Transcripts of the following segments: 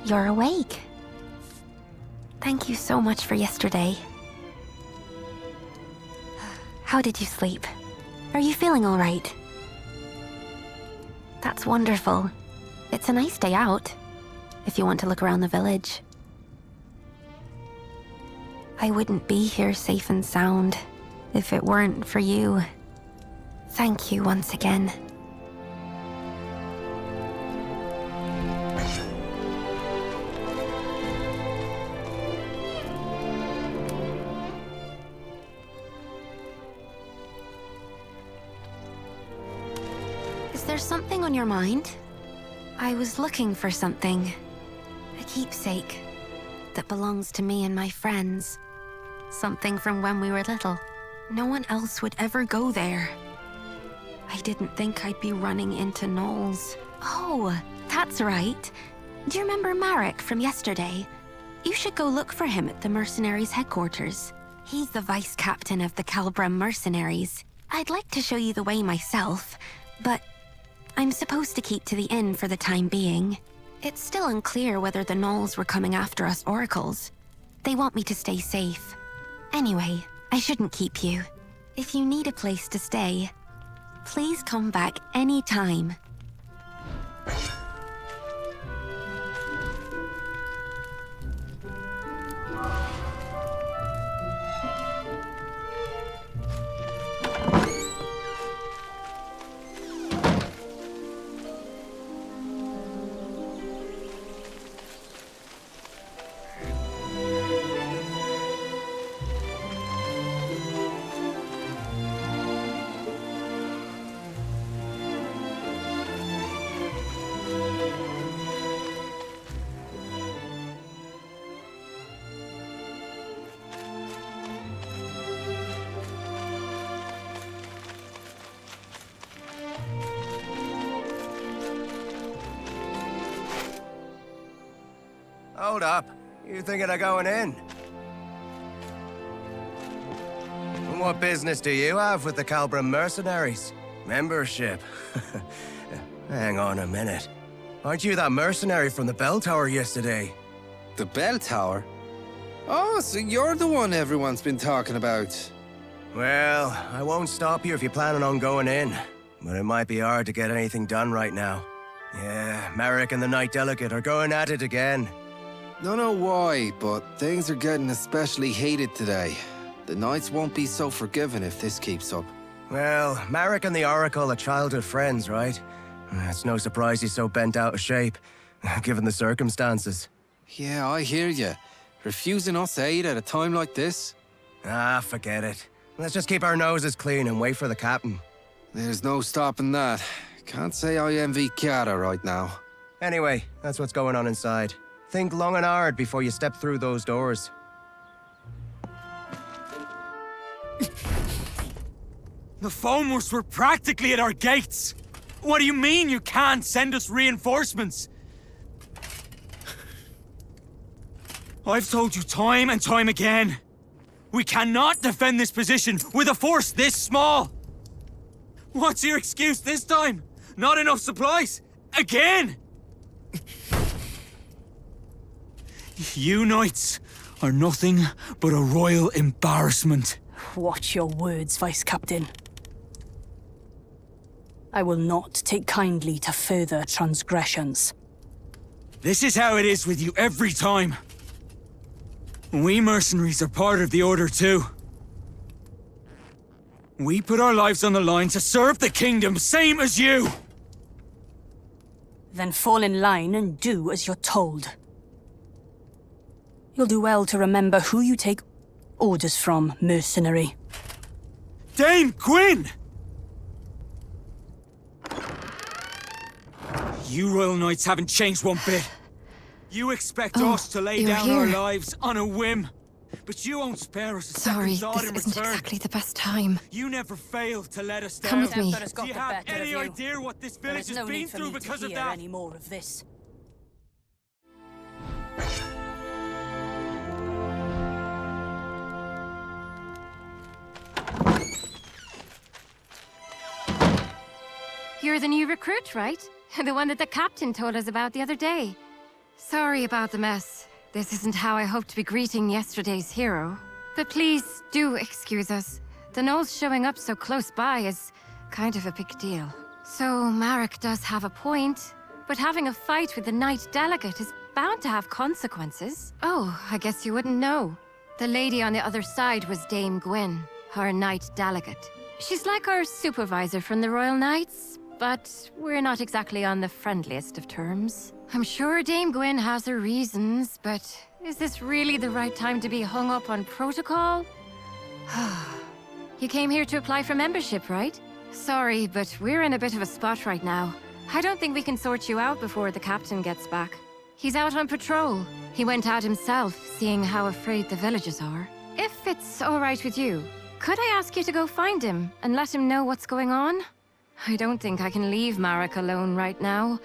You're awake. Thank you so much for yesterday. How did you sleep? Are you feeling all right? That's wonderful. It's a nice day out, if you want to look around the village. I wouldn't be here safe and sound if it weren't for you. Thank you once again. Is there something on your mind? I was looking for something. A keepsake that belongs to me and my friends. Something from when we were little. No one else would ever go there. I didn't think I'd be running into gnolls. Oh, that's right. Do you remember Marek from yesterday? You should go look for him at the mercenaries' headquarters. He's the vice captain of the Calbrum mercenaries. I'd like to show you the way myself, but I'm supposed to keep to the inn for the time being. It's still unclear whether the gnolls were coming after us oracles. They want me to stay safe. Anyway, I shouldn't keep you. If you need a place to stay, please come back anytime. Hold up. You thinking of going in? And what business do you have with the Calbrum mercenaries? Membership? Hang on a minute. Aren't you that mercenary from the bell tower yesterday? The bell tower? Oh, so you're the one everyone's been talking about. Well, I won't stop you if you're planning on going in. But it might be hard to get anything done right now. Yeah, Marek and the Knight Delegate are going at it again. Don't know why, but things are getting especially heated today. The Knights won't be so forgiving if this keeps up. Well, Marek and the Oracle are childhood friends, right? It's no surprise he's so bent out of shape, given the circumstances. Yeah, I hear you. Refusing us aid at a time like this? Ah, forget it. Let's just keep our noses clean and wait for the captain. There's no stopping that. Can't say I envy Chiara right now. Anyway, that's what's going on inside. Think long and hard before you step through those doors. The Foamers were practically at our gates. What do you mean you can't send us reinforcements? I've told you time and time again. We cannot defend this position with a force this small. What's your excuse this time? Not enough supplies? Again? You knights are nothing but a royal embarrassment. Watch your words, Vice Captain. I will not take kindly to further transgressions. This is how it is with you every time. We mercenaries are part of the Order too. We put our lives on the line to serve the kingdom, same as you! Then fall in line and do as you're told. You'll do well to remember who you take orders from, mercenary. Dame Gwyn! You Royal Knights haven't changed one bit. You expect us to lay down our lives on a whim, but you won't spare us a second thought in return. This isn't exactly the best time. You never fail to let us down. Come with me. Do you have any idea what this village has been through because of that? Any more of this. You're the new recruit, right? The one that the captain told us about the other day. Sorry about the mess. This isn't how I hoped to be greeting yesterday's hero. But please, do excuse us. The Knolls showing up so close by is kind of a big deal. So, Marek does have a point, but having a fight with the Knight Delegate is bound to have consequences. Oh, I guess you wouldn't know. The lady on the other side was Dame Gwyn, our Knight Delegate. She's like our supervisor from the Royal Knights, but we're not exactly on the friendliest of terms. I'm sure Dame Gwyn has her reasons, but is this really the right time to be hung up on protocol? You came here to apply for membership, right? Sorry, but we're in a bit of a spot right now. I don't think we can sort you out before the captain gets back. He's out on patrol. He went out himself, seeing how afraid the villagers are. If it's all right with you, could I ask you to go find him and let him know what's going on? I don't think I can leave Marek alone right now,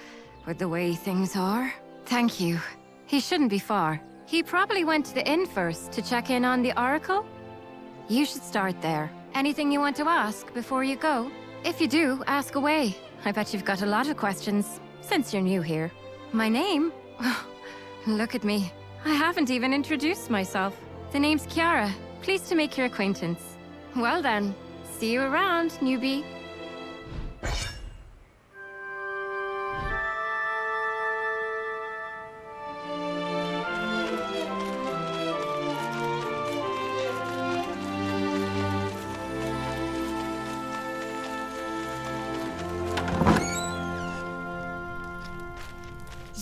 with the way things are. Thank you. He shouldn't be far. He probably went to the inn first to check in on the Oracle. You should start there. Anything you want to ask before you go? If you do, ask away. I bet you've got a lot of questions, since you're new here. My name? Look at me. I haven't even introduced myself. The name's Kiara. Pleased to make your acquaintance. Well then, see you around, newbie.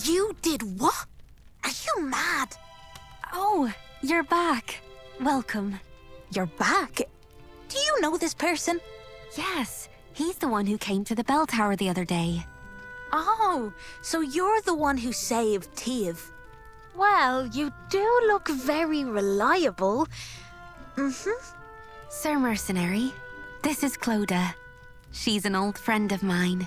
You did what? Are you mad? Oh, you're back. Welcome. You're back? Do you know this person? Yes, he's the one who came to the bell tower the other day. Oh, so you're the one who saved Tiev. Well, you do look very reliable. Sir Mercenary, this is Clodagh. She's an old friend of mine.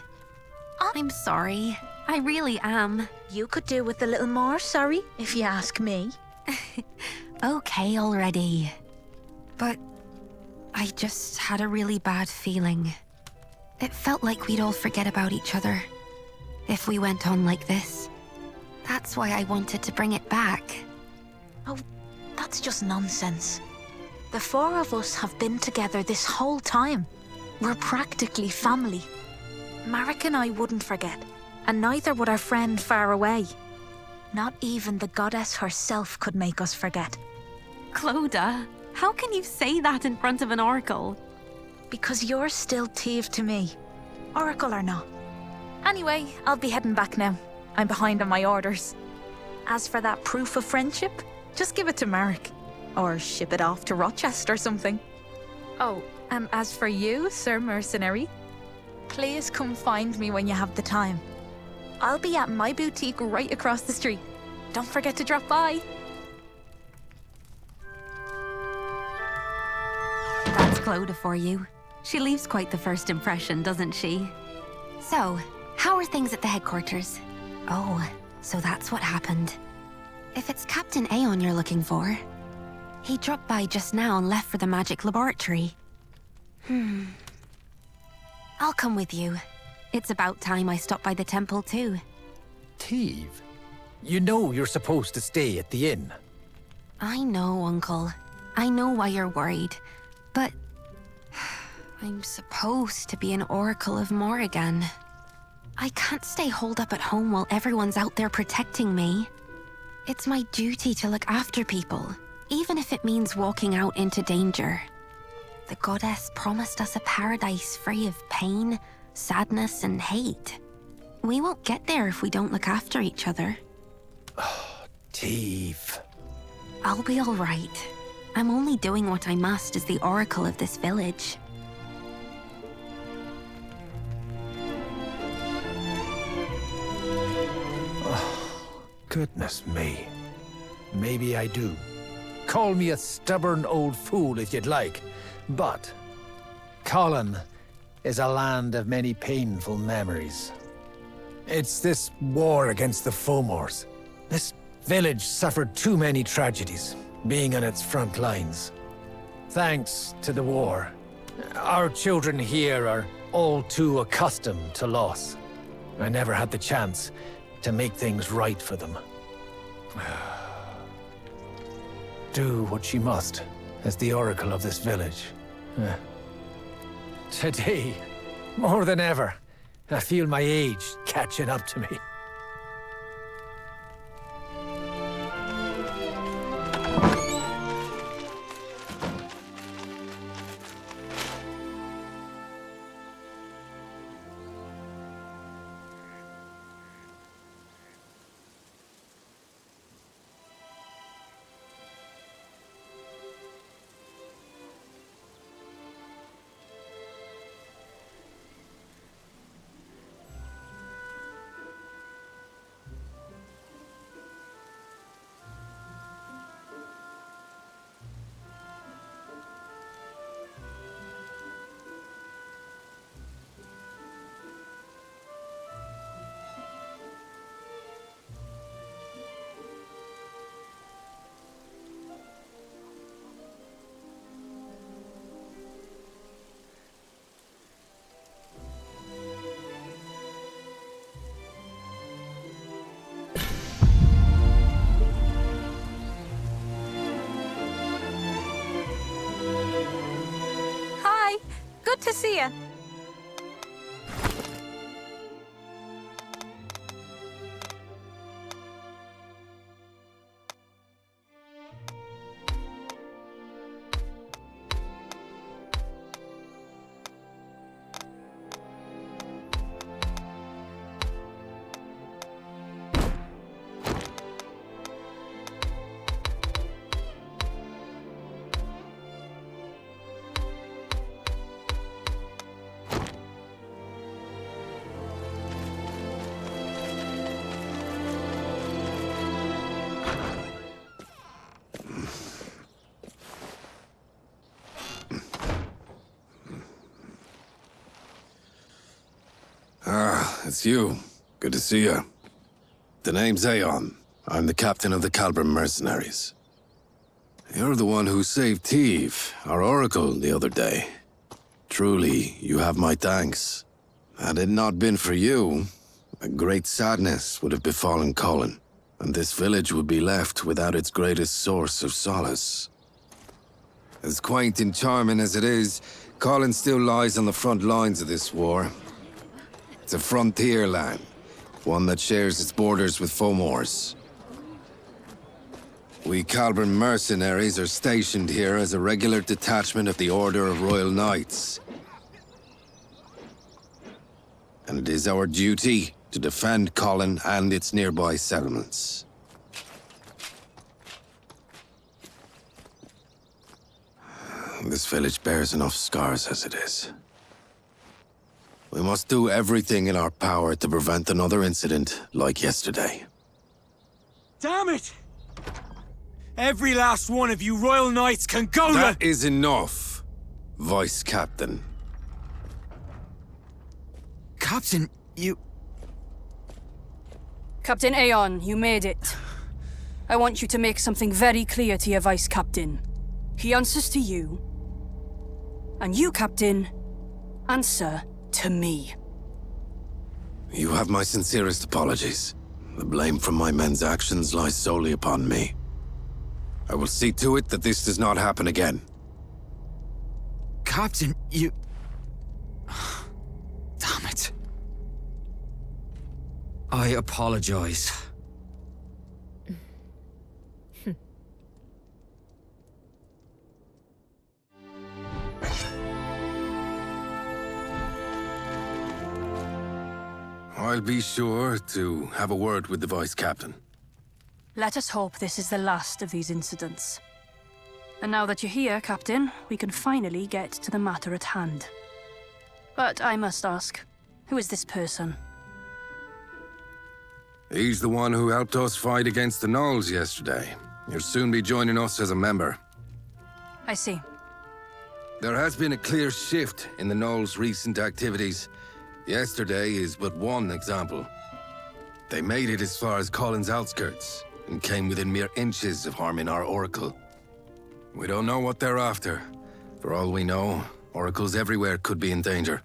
I'm sorry. I really am. You could do with a little more sorry, if you ask me. Okay already. But I just had a really bad feeling. It felt like we'd all forget about each other if we went on like this. That's why I wanted to bring it back. Oh, that's just nonsense. The four of us have been together this whole time. We're practically family. Marek and I wouldn't forget, and neither would our friend far away. Not even the goddess herself could make us forget. Clodagh, how can you say that in front of an oracle? Because you're still Tiev to me, oracle or not. Anyway, I'll be heading back now. I'm behind on my orders. As for that proof of friendship, just give it to Marek. Or ship it off to Rochester or something. Oh, and as for you, Sir Mercenary, please come find me when you have the time. I'll be at my boutique right across the street. Don't forget to drop by. That's Clodagh for you. She leaves quite the first impression, doesn't she? So, how are things at the headquarters? Oh, so that's what happened. If it's Captain Aeon you're looking for, he dropped by just now and left for the magic laboratory. I'll come with you. It's about time I stopped by the temple too. Tiev, you know you're supposed to stay at the inn. I know, Uncle. I know why you're worried, but I'm supposed to be an Oracle of Morrigan. I can't stay holed up at home while everyone's out there protecting me. It's my duty to look after people, even if it means walking out into danger. The goddess promised us a paradise free of pain, sadness, and hate. We won't get there if we don't look after each other. Tiev. I'll be all right. I'm only doing what I must as the oracle of this village. Goodness me. Maybe I do. Call me a stubborn old fool if you'd like, but Colin is a land of many painful memories. It's this war against the Fomors. This village suffered too many tragedies, being on its front lines. Thanks to the war, our children here are all too accustomed to loss. I never had the chance to make things right for them. Do what she must, as the oracle of this village. Today, more than ever, I feel my age catching up to me. Good to see you. It's you. Good to see you. The name's Aeon. I'm the captain of the Calbram mercenaries. You're the one who saved Teve, our oracle, the other day. Truly, you have my thanks. Had it not been for you, a great sadness would have befallen Colin, and this village would be left without its greatest source of solace. As quaint and charming as it is, Colin still lies on the front lines of this war. It's a frontier land, one that shares its borders with Fomor's. We Calbram mercenaries are stationed here as a regular detachment of the Order of Royal Knights. And it is our duty to defend Colin and its nearby settlements. This village bears enough scars as it is. We must do everything in our power to prevent another incident like yesterday. Damn it! Every last one of you Royal Knights can go That is enough, Vice Captain. Captain, you... Captain Aeon, you made it. I want you to make something very clear to your Vice Captain. He answers to you. And you, Captain, answer to me. You have my sincerest apologies. The blame for my men's actions lies solely upon me. I will see to it that this does not happen again. Captain, you... Damn it. I apologize. I'll be sure to have a word with the Vice Captain. Let us hope this is the last of these incidents. And now that you're here, Captain, we can finally get to the matter at hand. But I must ask, who is this person? He's the one who helped us fight against the Gnolls yesterday. He'll soon be joining us as a member. I see. There has been a clear shift in the Gnolls' recent activities. Yesterday is but one example. They made it as far as Colin's outskirts, and came within mere inches of harming our Oracle. We don't know what they're after. For all we know, Oracles everywhere could be in danger.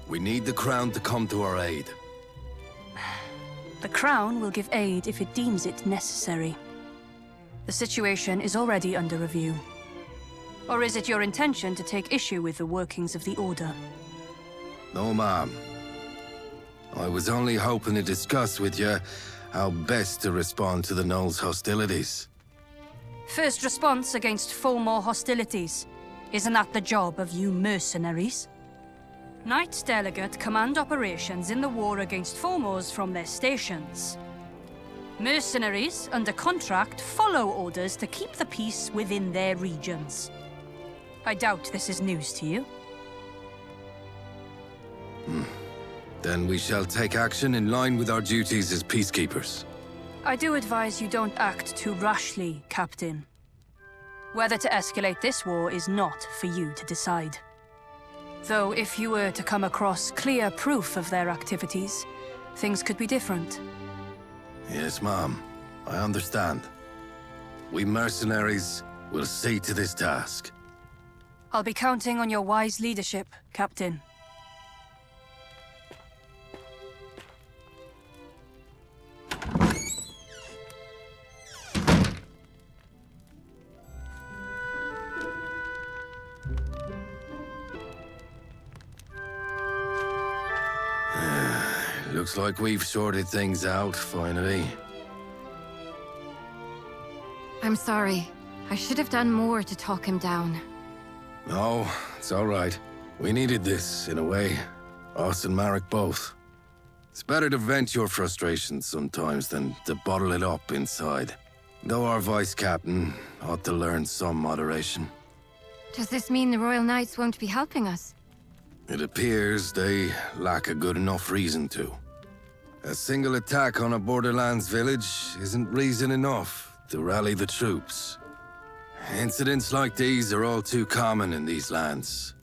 We need the Crown to come to our aid. The Crown will give aid if it deems it necessary. The situation is already under review. Or is it your intention to take issue with the workings of the Order? No, ma'am. I was only hoping to discuss with you how best to respond to the Gnoll's hostilities. First response against Fulmore hostilities. Isn't that the job of you mercenaries? Knights Delegate command operations in the war against Fulmores from their stations. Mercenaries, under contract, follow orders to keep the peace within their regions. I doubt this is news to you. Then we shall take action in line with our duties as peacekeepers. I do advise you don't act too rashly, Captain. Whether to escalate this war is not for you to decide. Though if you were to come across clear proof of their activities, things could be different. Yes, ma'am. I understand. We mercenaries will see to this task. I'll be counting on your wise leadership, Captain. Looks like we've sorted things out, finally. I'm sorry. I should have done more to talk him down. No, it's all right. We needed this, in a way. Us and Marek both. It's better to vent your frustrations sometimes than to bottle it up inside. Though our vice captain ought to learn some moderation. Does this mean the Royal Knights won't be helping us? It appears they lack a good enough reason to. A single attack on a Borderlands village isn't reason enough to rally the troops. Incidents like these are all too common in these lands.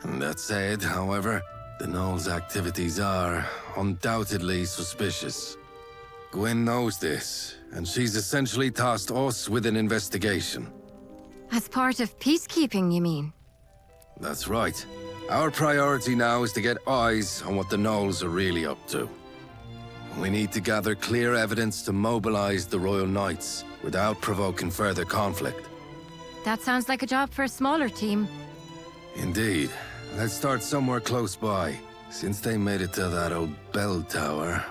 And that said, however, the Gnoll's activities are undoubtedly suspicious. Gwyn knows this, and she's essentially tasked us with an investigation. As part of peacekeeping, you mean? That's right. Our priority now is to get eyes on what the Gnolls are really up to. We need to gather clear evidence to mobilize the Royal Knights without provoking further conflict. That sounds like a job for a smaller team. Indeed. Let's start somewhere close by, since they made it to that old bell tower.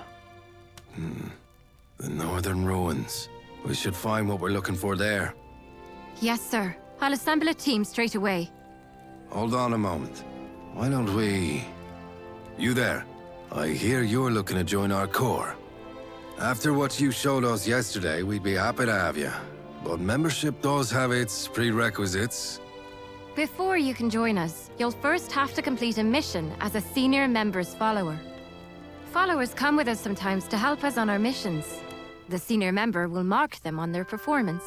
The northern ruins. We should find what we're looking for there. Yes, sir. I'll assemble a team straight away. Hold on a moment. Why don't we... You there. I hear you're looking to join our corps. After what you showed us yesterday, we'd be happy to have you. But membership does have its prerequisites. Before you can join us, you'll first have to complete a mission as a senior member's follower. Followers come with us sometimes to help us on our missions. The senior member will mark them on their performance.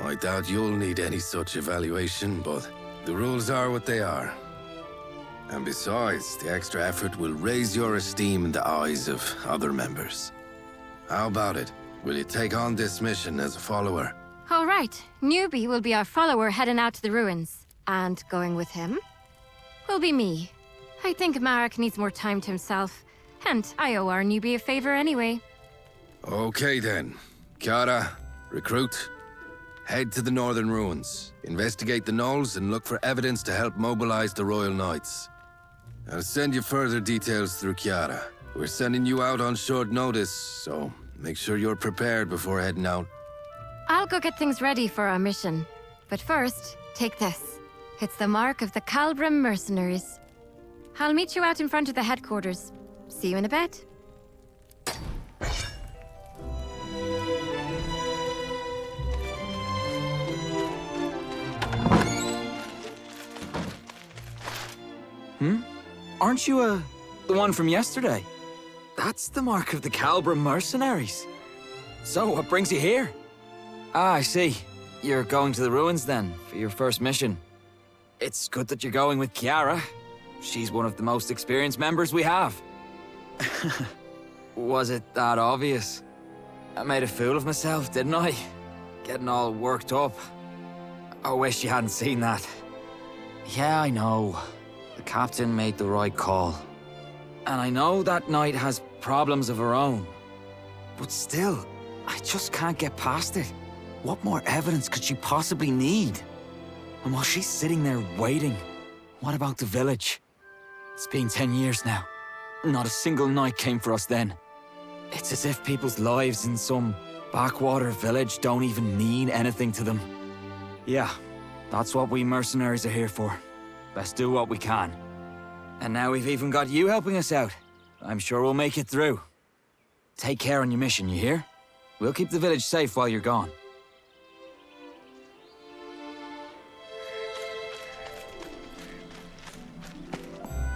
I doubt you'll need any such evaluation, but the rules are what they are. And besides, the extra effort will raise your esteem in the eyes of other members. How about it? Will you take on this mission as a follower? All right. Newbie will be our follower heading out to the ruins. And going with him will be me. I think Marek needs more time to himself. And I owe our newbie a favor anyway. Okay then. Kiara, recruit. Head to the northern ruins. Investigate the Gnolls and look for evidence to help mobilize the Royal Knights. I'll send you further details through Kiara. We're sending you out on short notice, so make sure you're prepared before heading out. I'll go get things ready for our mission. But first, take this. It's the mark of the Calbram mercenaries. I'll meet you out in front of the headquarters. See you in a bit. Aren't you, the one from yesterday? That's the mark of the Calbram mercenaries. So, what brings you here? Ah, I see. You're going to the ruins, then, for your first mission. It's good that you're going with Kiara. She's one of the most experienced members we have. Was it that obvious? I made a fool of myself, didn't I? Getting all worked up. I wish you hadn't seen that. Yeah, I know. The captain made the right call. And I know that knight has problems of her own. But still, I just can't get past it. What more evidence could she possibly need? And while she's sitting there waiting, what about the village? It's been 10 years now. Not a single night came for us then. It's as if people's lives in some backwater village don't even mean anything to them. Yeah, that's what we mercenaries are here for. Let's do what we can. And now we've even got you helping us out. I'm sure we'll make it through. Take care on your mission, you hear? We'll keep the village safe while you're gone.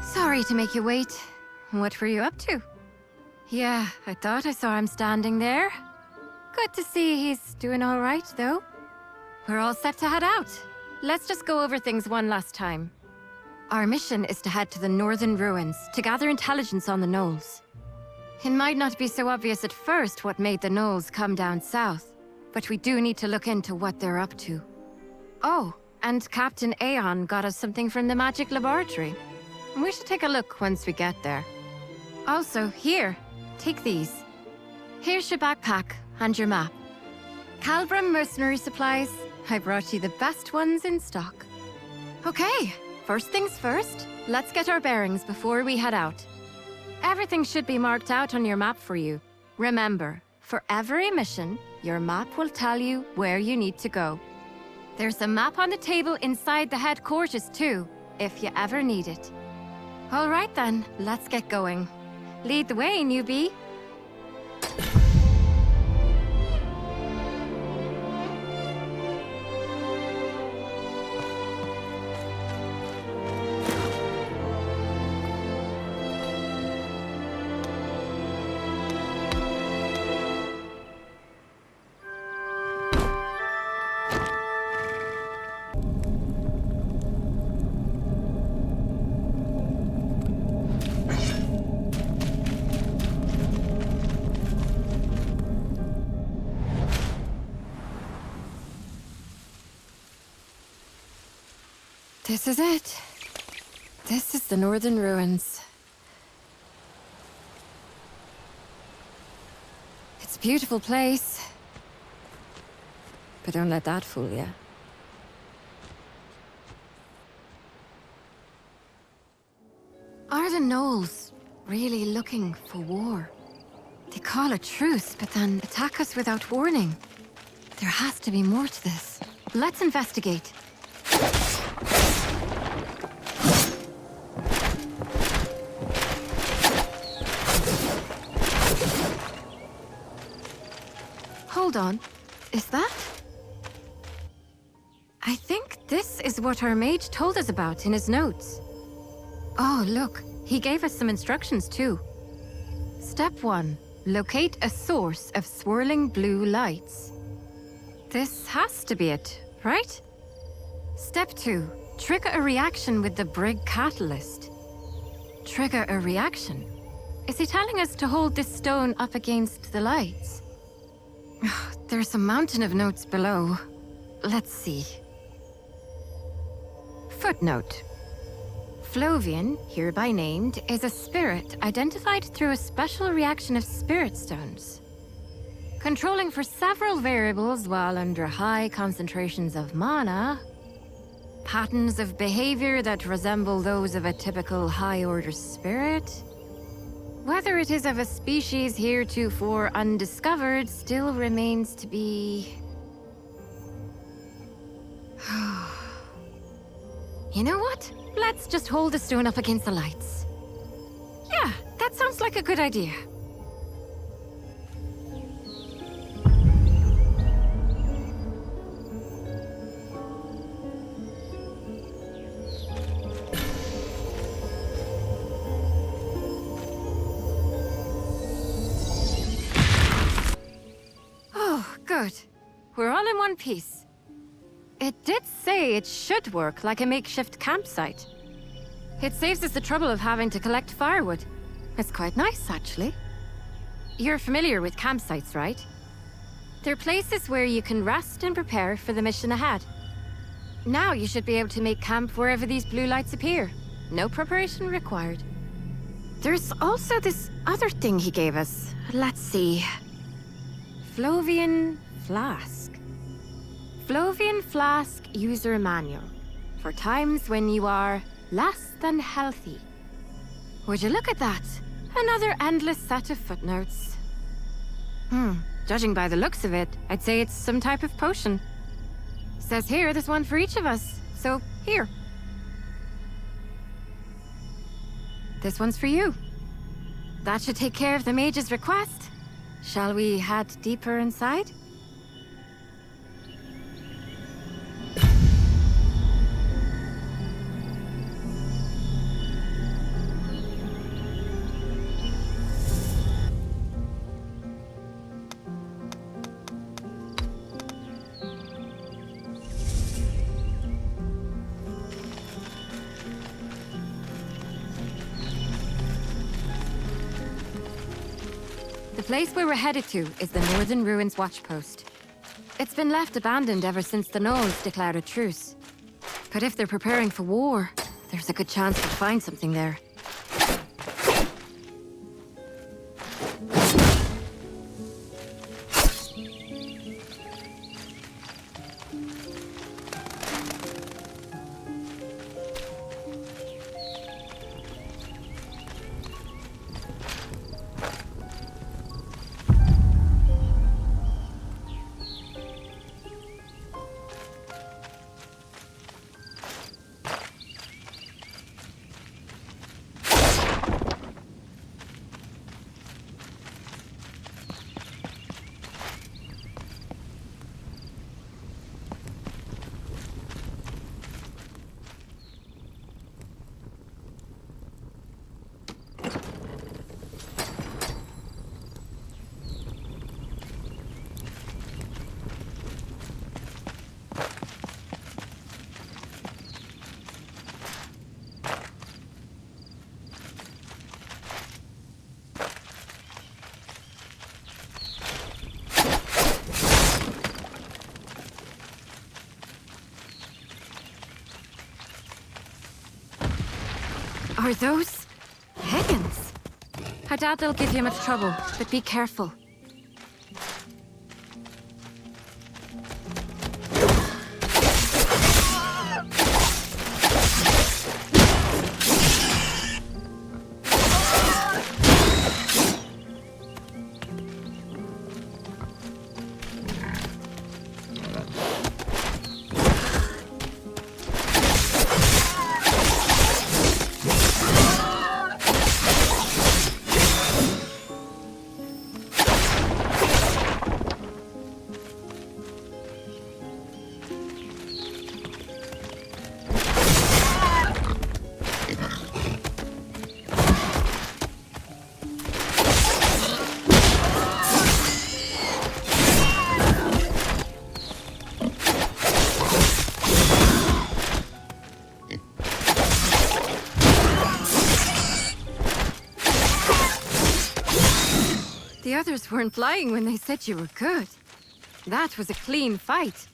Sorry to make you wait. What were you up to? Yeah, I thought I saw him standing there. Good to see he's doing all right, though. We're all set to head out. Let's just go over things one last time. Our mission is to head to the northern ruins to gather intelligence on the gnolls. It might not be so obvious at first what made the gnolls come down south, but we do need to look into what they're up to. Oh, and Captain Aeon got us something from the magic laboratory. We should take a look once we get there. Also, here, take these. Here's your backpack and your map. Calbram mercenary supplies. I brought you the best ones in stock. Okay, first things first, let's get our bearings before we head out. Everything should be marked out on your map for you. Remember, for every mission, your map will tell you where you need to go. There's a map on the table inside the headquarters too, if you ever need it. All right then, let's get going. Lead the way, newbie. This is it. This is the northern ruins. It's a beautiful place. But don't let that fool you. Are the gnolls really looking for war? They call a truce, but then attack us without warning. There has to be more to this. Let's investigate. Hold on. Is that? I think this is what our mage told us about in his notes. Oh, look. He gave us some instructions too. Step 1. Locate a source of swirling blue lights. This has to be it, right? Step 2. Trigger a reaction with the Brig catalyst. Trigger a reaction? Is he telling us to hold this stone up against the lights? There's a mountain of notes below. Let's see. Footnote. Flovian, hereby named, is a spirit identified through a special reaction of spirit stones. Controlling for several variables while under high concentrations of mana. Patterns of behavior that resemble those of a typical high-order spirit. Whether it is of a species heretofore undiscovered still remains to be... You know what? Let's just hold the stone up against the lights. Yeah, that sounds like a good idea. Good. We're all in one piece. It did say it should work like a makeshift campsite. It saves us the trouble of having to collect firewood. It's quite nice, actually. You're familiar with campsites, right? They're places where you can rest and prepare for the mission ahead. Now you should be able to make camp wherever these blue lights appear. No preparation required. There's also this other thing he gave us. Let's see. Flovian Flask. Flovian Flask User Manual. For times when you are less than healthy. Would you look at that? Another endless set of footnotes. Judging by the looks of it, I'd say it's some type of potion. Says here there's one for each of us, so here. This one's for you. That should take care of the mage's request. Shall we head deeper inside? The place where we're headed to is the Northern Ruins Watchpost. It's been left abandoned ever since the Gnolls declared a truce. But if they're preparing for war, there's a good chance we'll find something there. Are those Higgins? I doubt they'll give you much trouble, but be careful. The others weren't lying when they said you were good. That was a clean fight.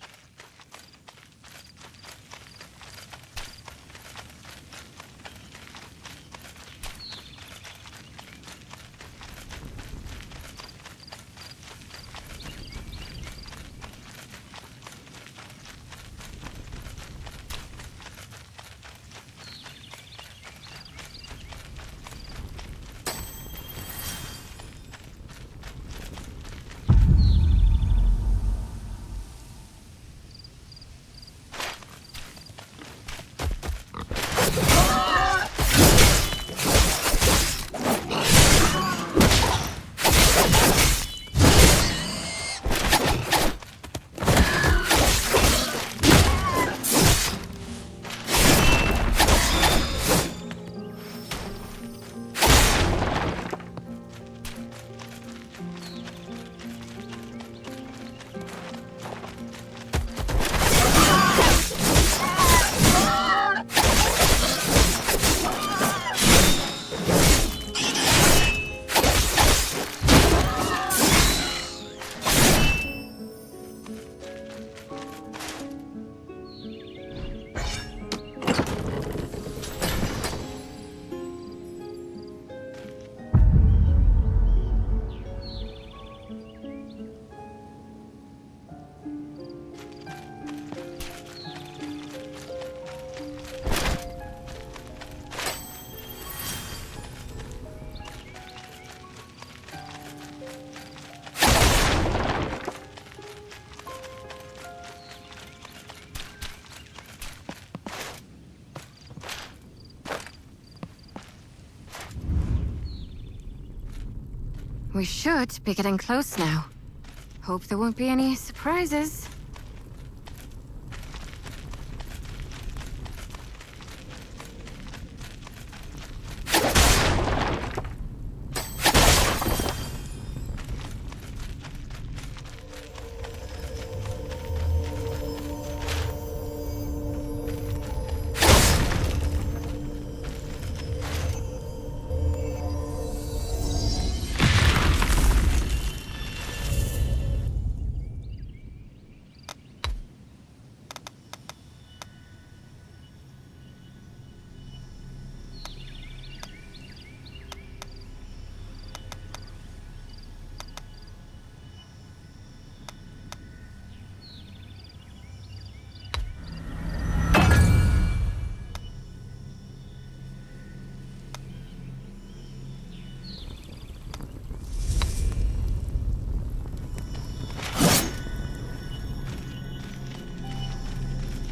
We should be getting close now. Hope there won't be any surprises.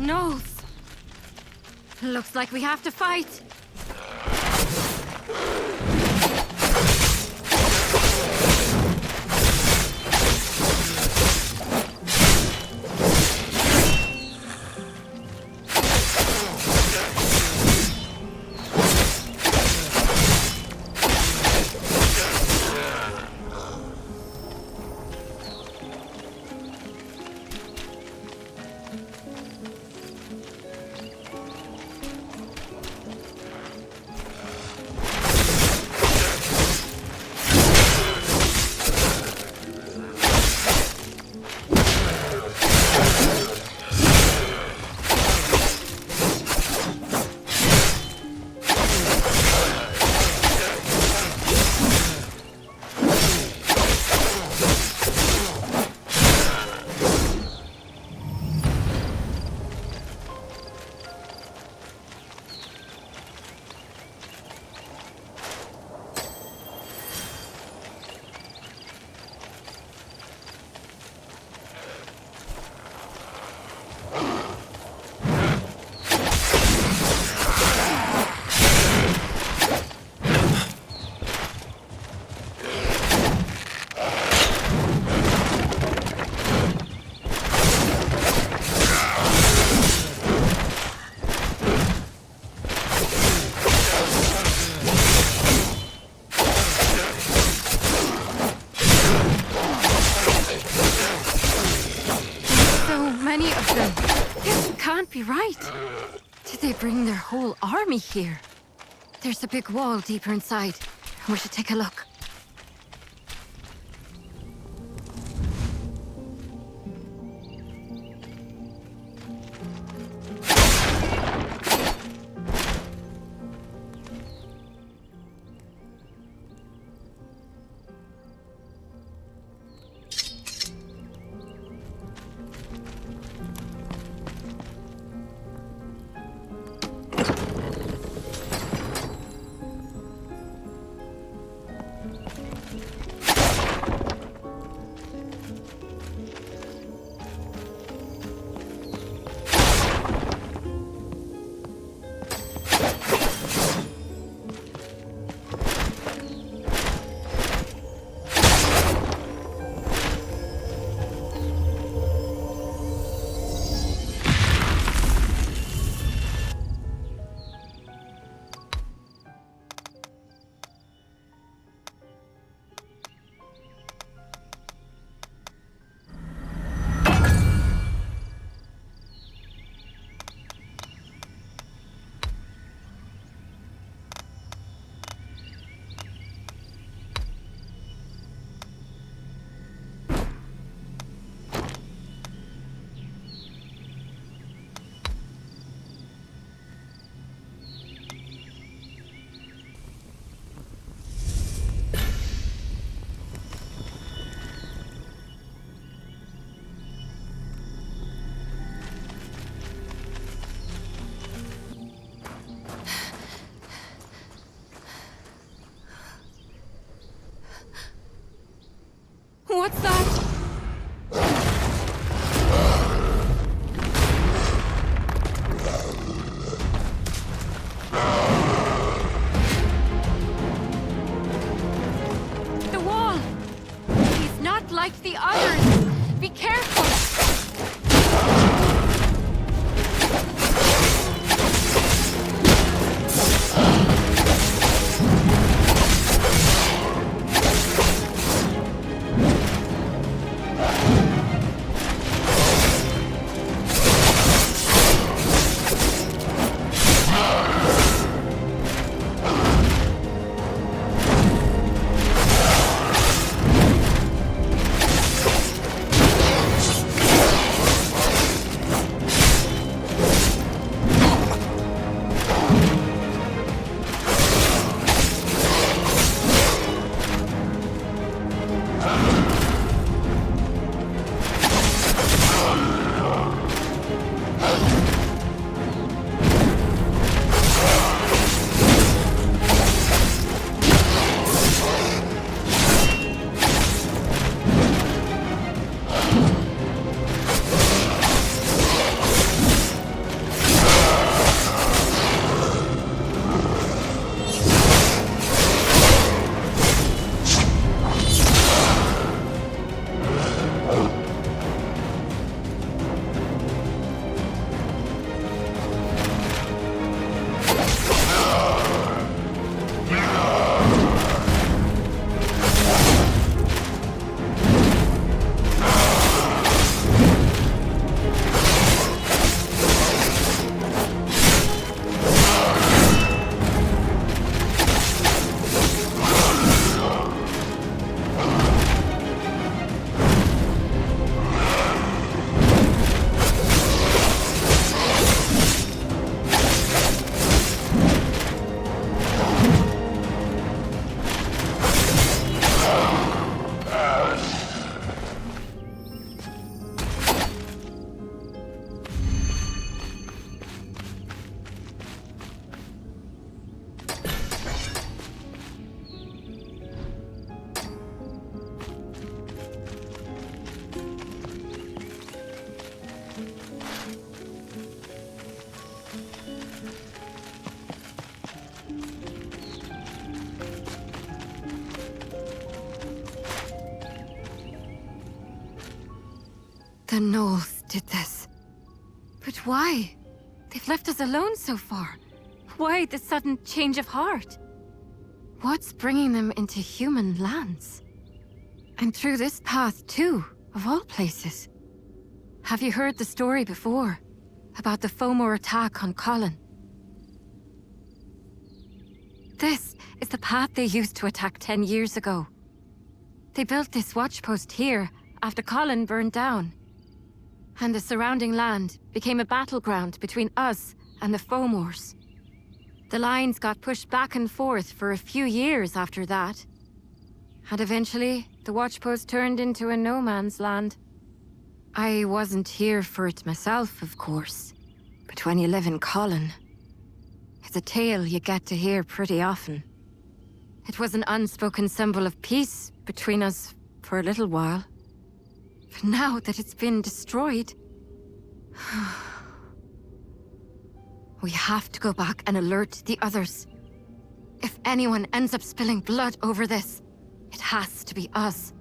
Nose! Looks like we have to fight! Be right. Did they bring their whole army here? There's a big wall deeper inside. We should take a look. The Knolls did this. But why? They've left us alone so far. Why the sudden change of heart? What's bringing them into human lands? And through this path too, of all places. Have you heard the story before? About the Fomor attack on Colin? This is the path they used to attack 10 years ago. They built this watchpost here after Colin burned down. And the surrounding land became a battleground between us and the Fomors. The lines got pushed back and forth for a few years after that. And eventually, the watchpost turned into a no-man's land. I wasn't here for it myself, of course. But when you live in Colin, it's a tale you get to hear pretty often. It was an unspoken symbol of peace between us for a little while. But now that it's been destroyed... we have to go back and alert the others. If anyone ends up spilling blood over this, it has to be us.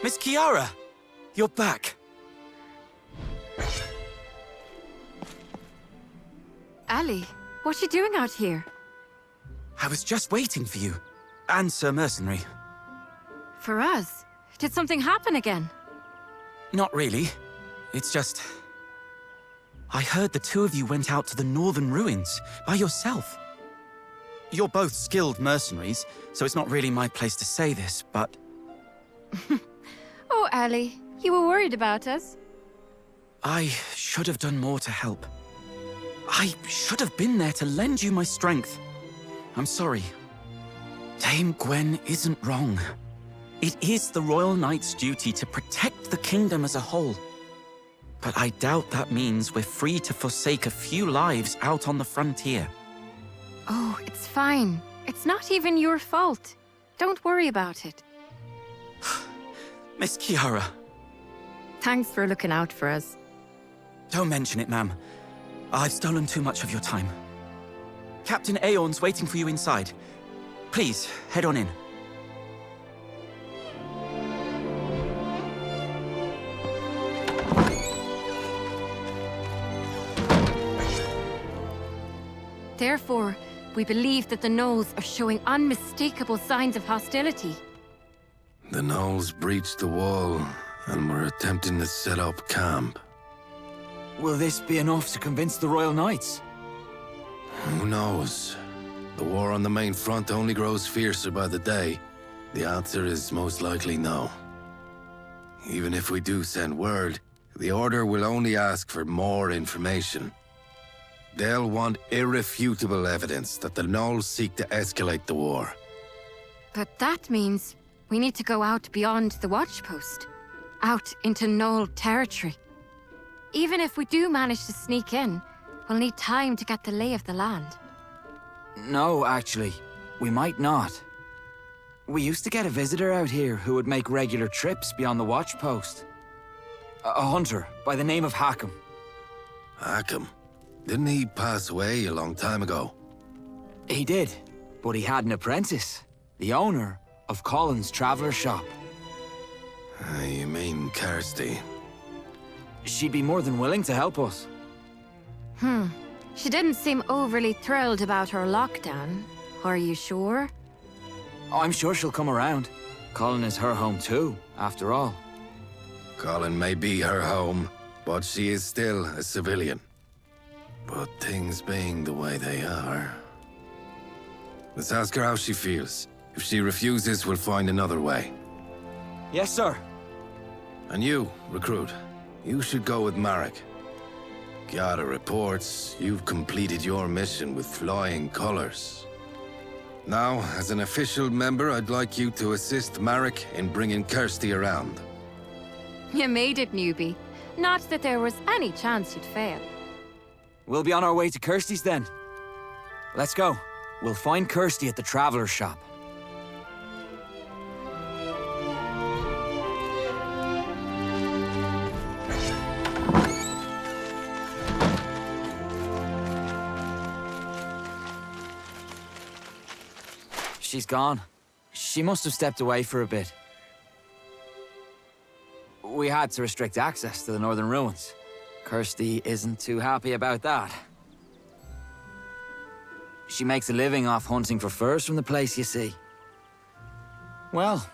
Miss Kiara, you're back. Ali, what's she doing out here? I was just waiting for you. And Sir Mercenary. For us? Did something happen again? Not really. It's just... I heard the two of you went out to the northern ruins by yourself. You're both skilled mercenaries, so it's not really my place to say this, but... Oh, Ali, you were worried about us? I should have done more to help. I should have been there to lend you my strength. I'm sorry. Dame Gwen isn't wrong. It is the Royal Knight's duty to protect the kingdom as a whole. But I doubt that means we're free to forsake a few lives out on the frontier. Oh, it's fine. It's not even your fault. Don't worry about it. Miss Kiara. Thanks for looking out for us. Don't mention it, ma'am. I've stolen too much of your time. Captain Aeon's waiting for you inside. Please, head on in. Therefore, we believe that the Knolls are showing unmistakable signs of hostility. The Knolls breached the wall and were attempting to set up camp. Will this be enough to convince the Royal Knights? Who knows? The war on the main front only grows fiercer by the day. The answer is most likely no. Even if we do send word, the Order will only ask for more information. They'll want irrefutable evidence that the Knolls seek to escalate the war. But that means we need to go out beyond the watchpost. Out into Knoll territory. Even if we do manage to sneak in, we'll need time to get the lay of the land. No, actually. We might not. We used to get a visitor out here who would make regular trips beyond the watchpost. A hunter by the name of Hackham. Hackham? Didn't he pass away a long time ago? He did, but he had an apprentice. The owner of Colin's Traveller Shop. You mean Kirsty? She'd be more than willing to help us. She didn't seem overly thrilled about her lockdown. Are you sure? I'm sure she'll come around. Colin is her home too, after all. Colin may be her home, but she is still a civilian. But things being the way they are... Let's ask her how she feels. If she refuses, we'll find another way. Yes, sir. And you, recruit, you should go with Marek. Gather reports you've completed your mission with flying colors. Now, as an official member, I'd like you to assist Marek in bringing Kirsty around. You made it, newbie. Not that there was any chance you'd fail. We'll be on our way to Kirsty's then. Let's go. We'll find Kirsty at the Traveler's shop. She's gone. She must have stepped away for a bit. We had to restrict access to the northern ruins. Kirsty isn't too happy about that. She makes a living off hunting for furs from the place, you see. Well,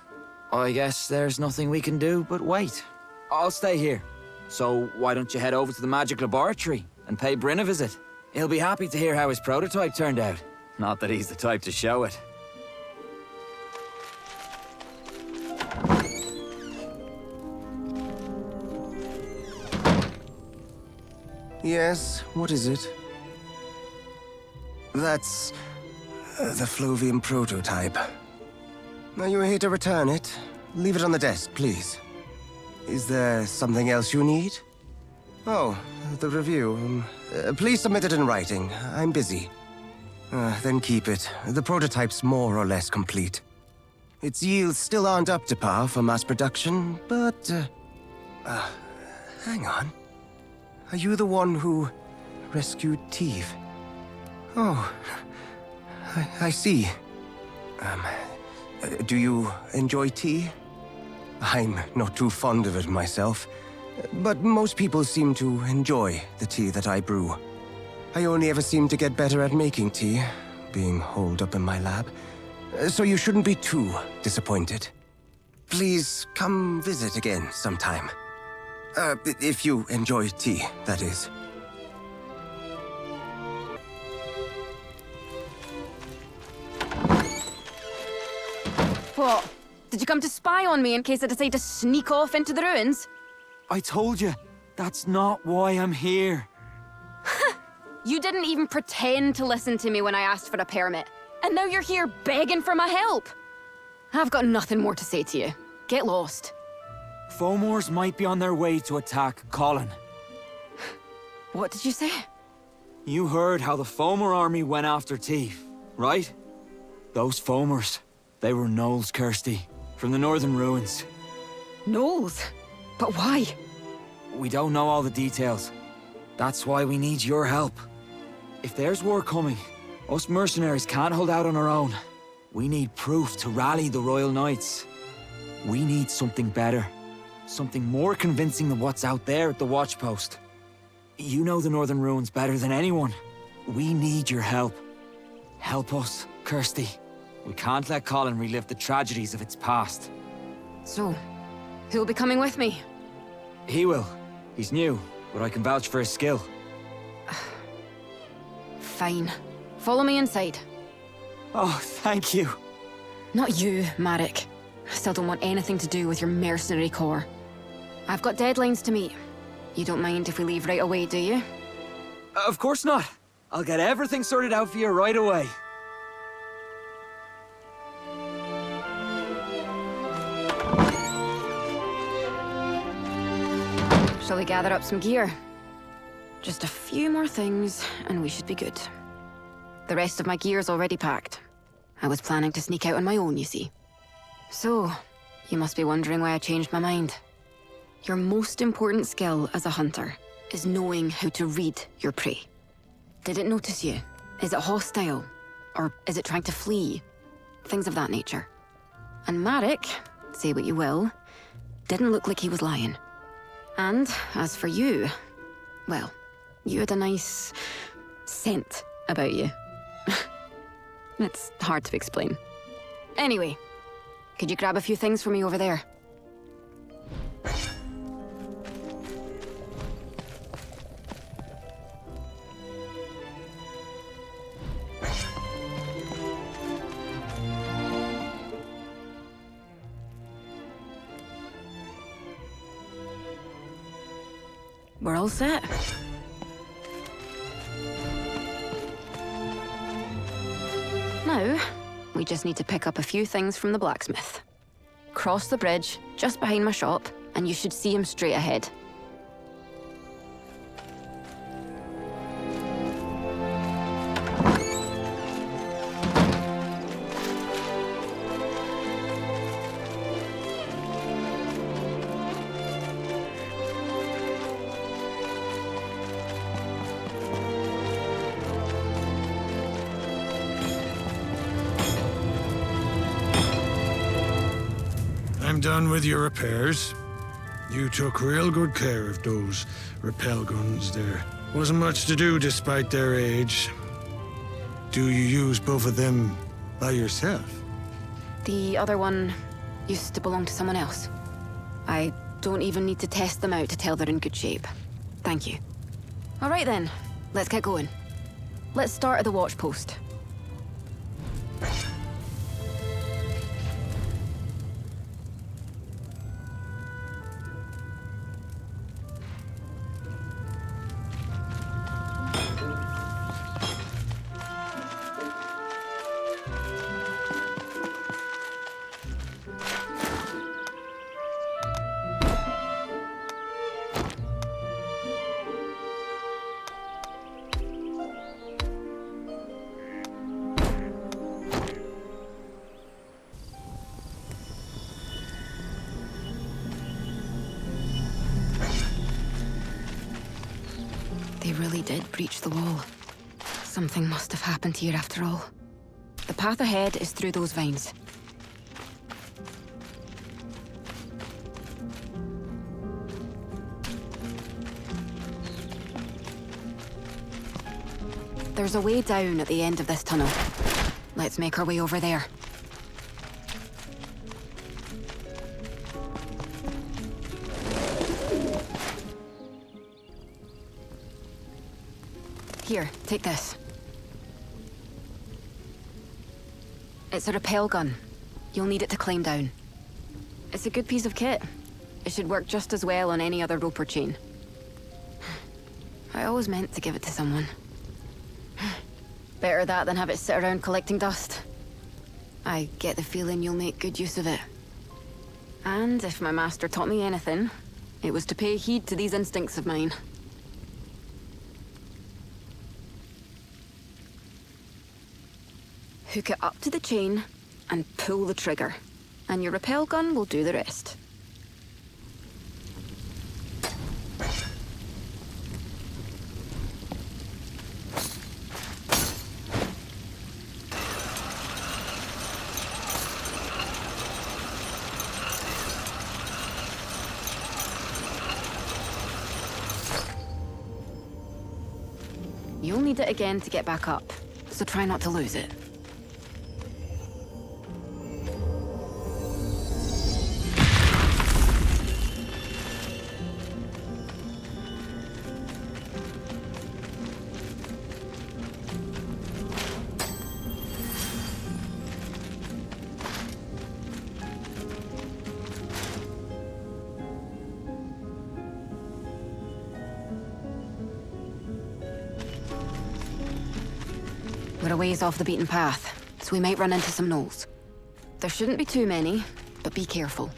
I guess there's nothing we can do but wait. I'll stay here. So why don't you head over to the magic laboratory and pay Bryn a visit? He'll be happy to hear how his prototype turned out. Not that he's the type to show it. Yes, what is it? That's the Flovian prototype. Are you here to return it? Leave it on the desk, please. Is there something else you need? Oh, the review. Please submit it in writing. I'm busy. Then keep it. The prototype's more or less complete. Its yields still aren't up to par for mass production, but... hang on. Are you the one who rescued Teve? Oh, I see. Do you enjoy tea? I'm not too fond of it myself, but most people seem to enjoy the tea that I brew. I only ever seem to get better at making tea, being holed up in my lab, so you shouldn't be too disappointed. Please come visit again sometime. If you enjoy tea, that is. What? Did you come to spy on me in case I decide to sneak off into the ruins? I told you, that's not why I'm here. You didn't even pretend to listen to me when I asked for a permit. And now you're here begging for my help. I've got nothing more to say to you. Get lost. Fomors might be on their way to attack Colin. What did you say? You heard how the Fomor army went after Teve, right? Those Fomors, they were gnolls, Kirsty, from the northern ruins. Gnolls? But why? We don't know all the details. That's why we need your help. If there's war coming, us mercenaries can't hold out on our own. We need proof to rally the Royal Knights. We need something better. Something more convincing than what's out there at the watchpost. You know the northern ruins better than anyone. We need your help. Help us, Kirsty. We can't let Colin relive the tragedies of its past. So, who'll be coming with me? He will. He's new, but I can vouch for his skill. Fine. Follow me inside. Oh, thank you. Not you, Marek. I still don't want anything to do with your mercenary corps. I've got deadlines to meet. You don't mind if we leave right away, do you? Of course not. I'll get everything sorted out for you right away. Shall we gather up some gear? Just a few more things, and we should be good. The rest of my gear's already packed. I was planning to sneak out on my own, you see. So, you must be wondering why I changed my mind. Your most important skill as a hunter is knowing how to read your prey. Did it notice you? Is it hostile? Or is it trying to flee? Things of that nature. And Marek, say what you will, didn't look like he was lying. And as for you, well, you had a nice scent about you. It's hard to explain. Anyway, could you grab a few things for me over there? We're all set. Now, we just need to pick up a few things from the blacksmith. Cross the bridge, just behind my shop, and you should see him straight ahead. I'm done with your repairs. You took real good care of those repel guns there. Wasn't much to do despite their age. Do you use both of them by yourself? The other one used to belong to someone else. I don't even need to test them out to tell they're in good shape. Thank you. All right then, let's get going. Let's start at the watch post. They really did breach the wall. Something must have happened here after all. The path ahead is through those vines. There's a way down at the end of this tunnel. Let's make our way over there. Here, take this. It's a rappel gun. You'll need it to climb down. It's a good piece of kit. It should work just as well on any other rope or chain. I always meant to give it to someone. Better that than have it sit around collecting dust. I get the feeling you'll make good use of it. And if my master taught me anything, it was to pay heed to these instincts of mine. Hook it up to the chain and pull the trigger, and your rappel gun will do the rest. You'll need it again to get back up, so try not to lose it. We're a ways off the beaten path, so we might run into some gnolls. There shouldn't be too many, but be careful.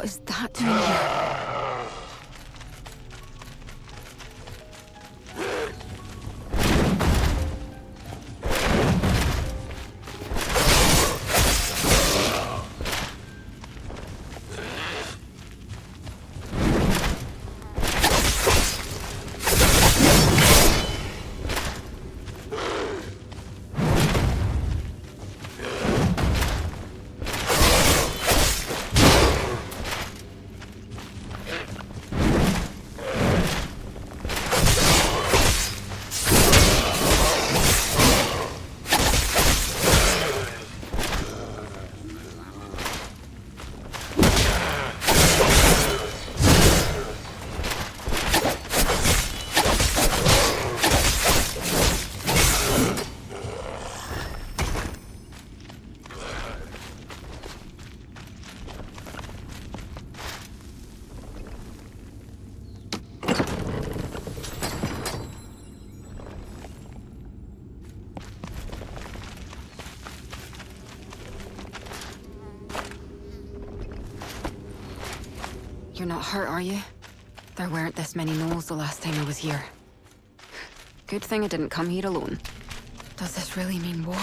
is that doing here? You're not hurt, are you? There weren't this many gnolls the last time I was here. Good thing I didn't come here alone. Does this really mean war?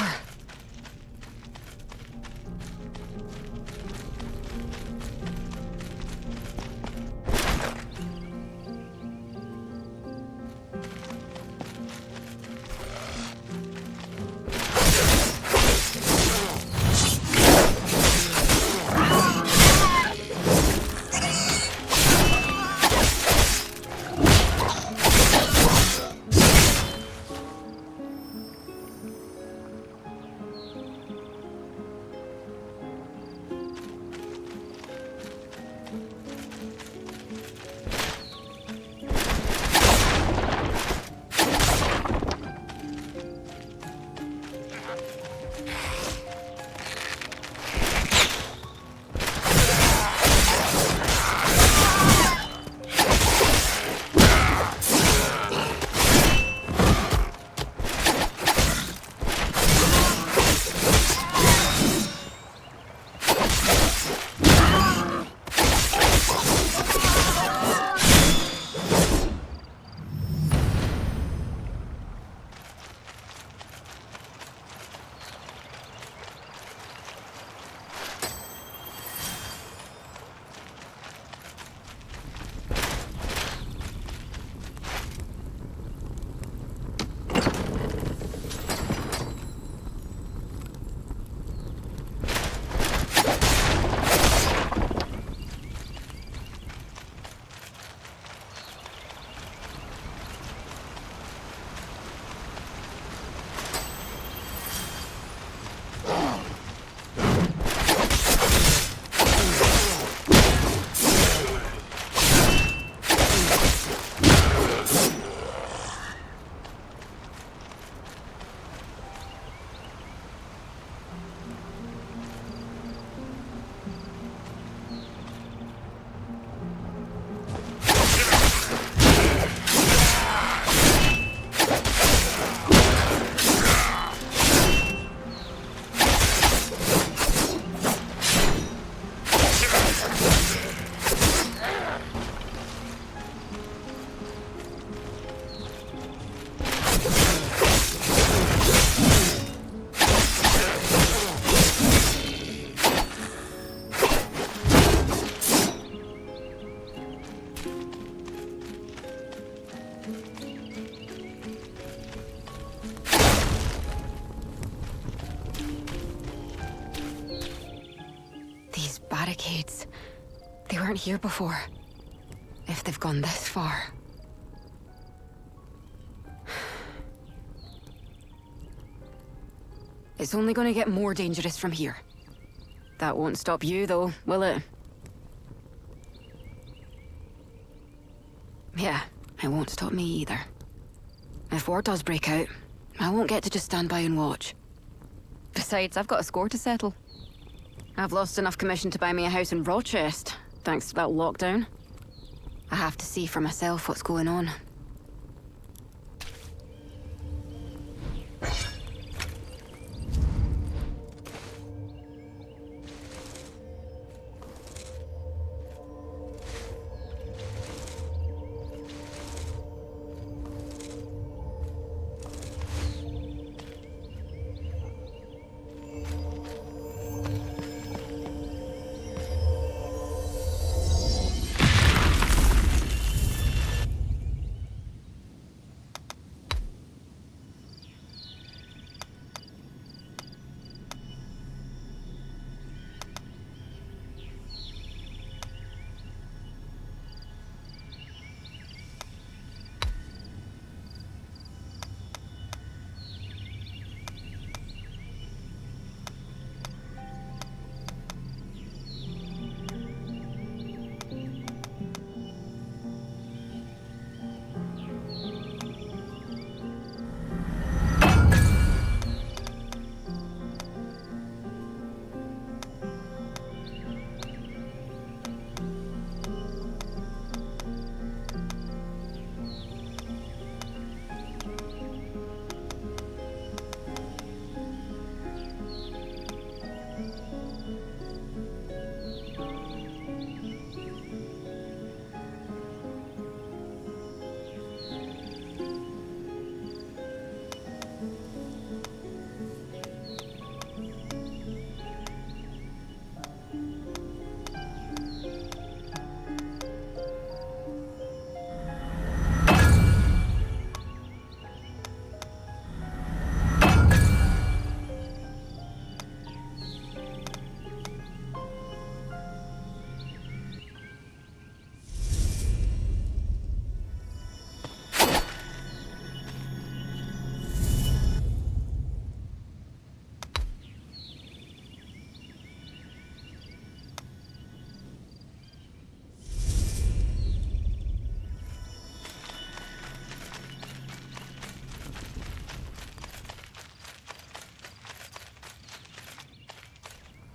Barricades. They weren't here before. If they've gone this far. It's only gonna get more dangerous from here. That won't stop you, though, will it? Yeah, it won't stop me either. If war does break out, I won't get to just stand by and watch. Besides, I've got a score to settle. I've lost enough commission to buy me a house in Rochester, thanks to that lockdown. I have to see for myself what's going on.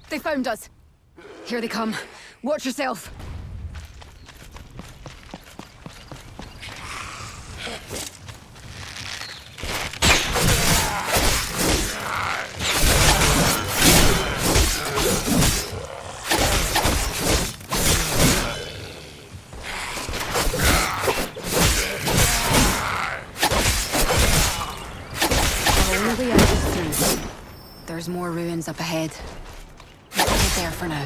They found us. Here they come. Watch yourself. All the edges through. There's more ruins up ahead. Let's head there for now.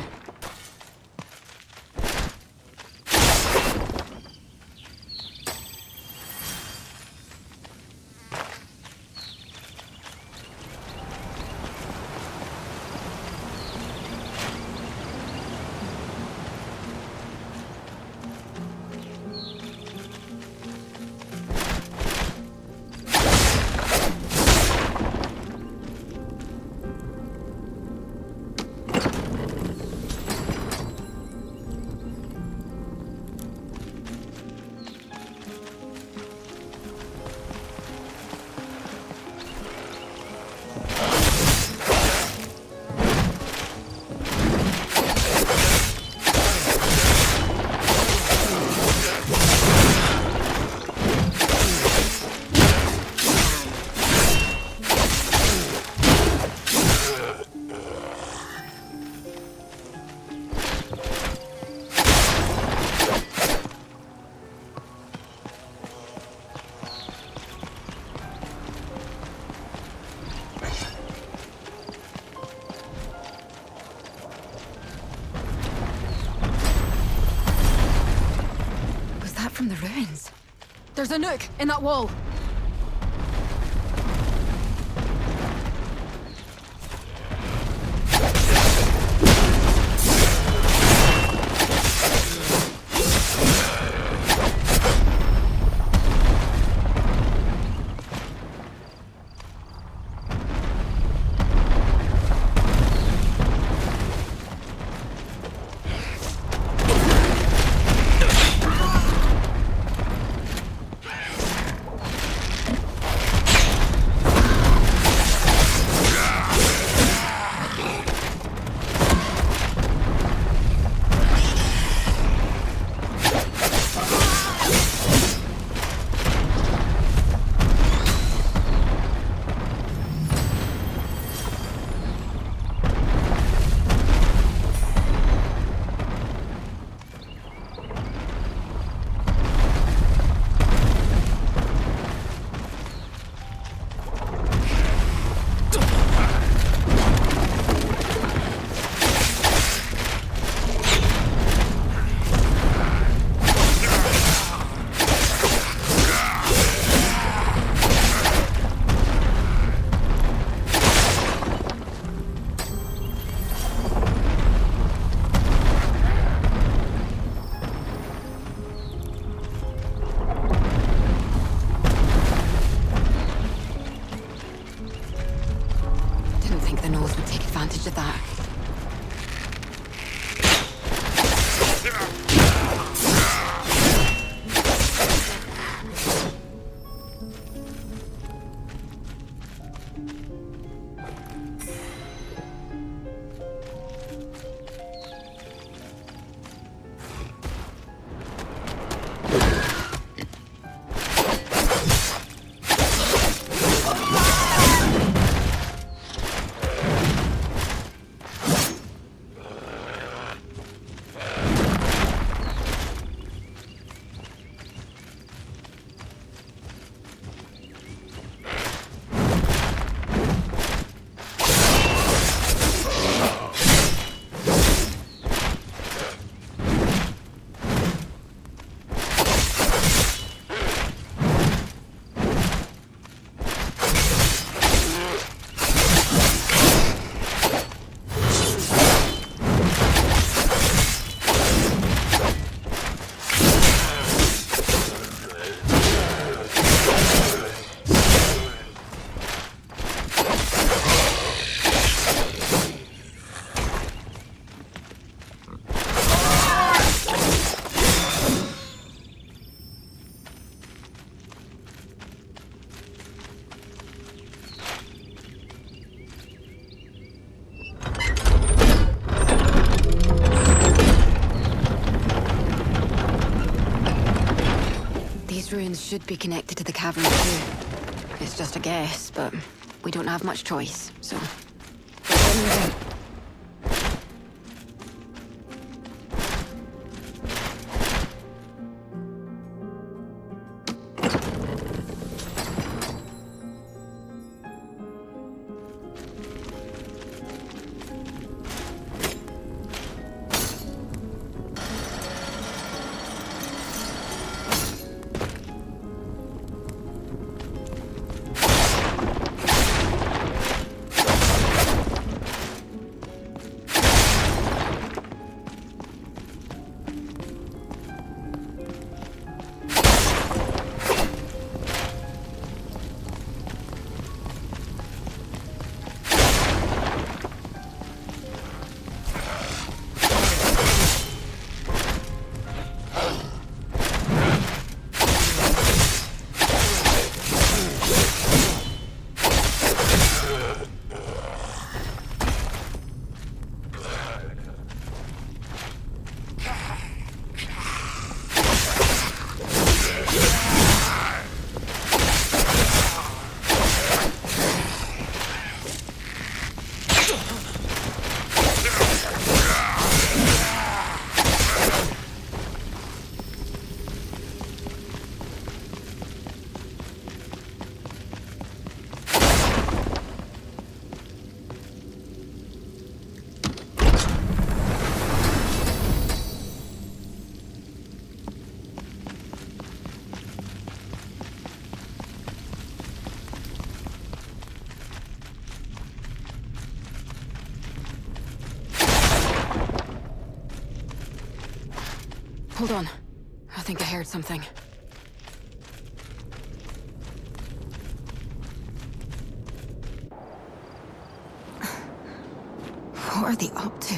From the ruins. There's a nook in that wall. should be connected to the cavern too. It's just a guess, but we don't have much choice, so... Hold on. I think I heard something. What are they up to?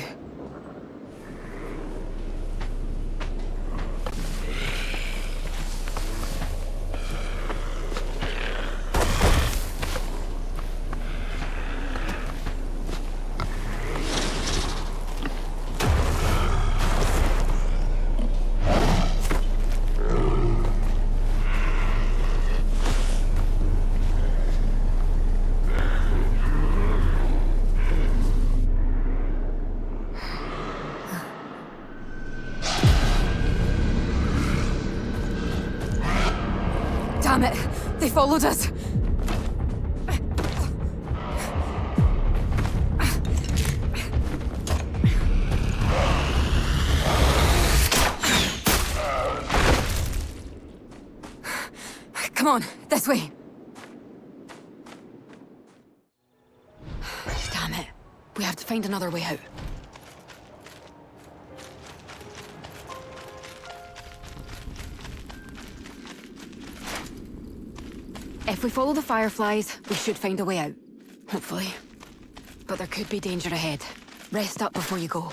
Damn it! They followed us! Come on, this way! Damn it. We have to find another way out. If we follow the fireflies, we should find a way out. Hopefully. But there could be danger ahead. Rest up before you go.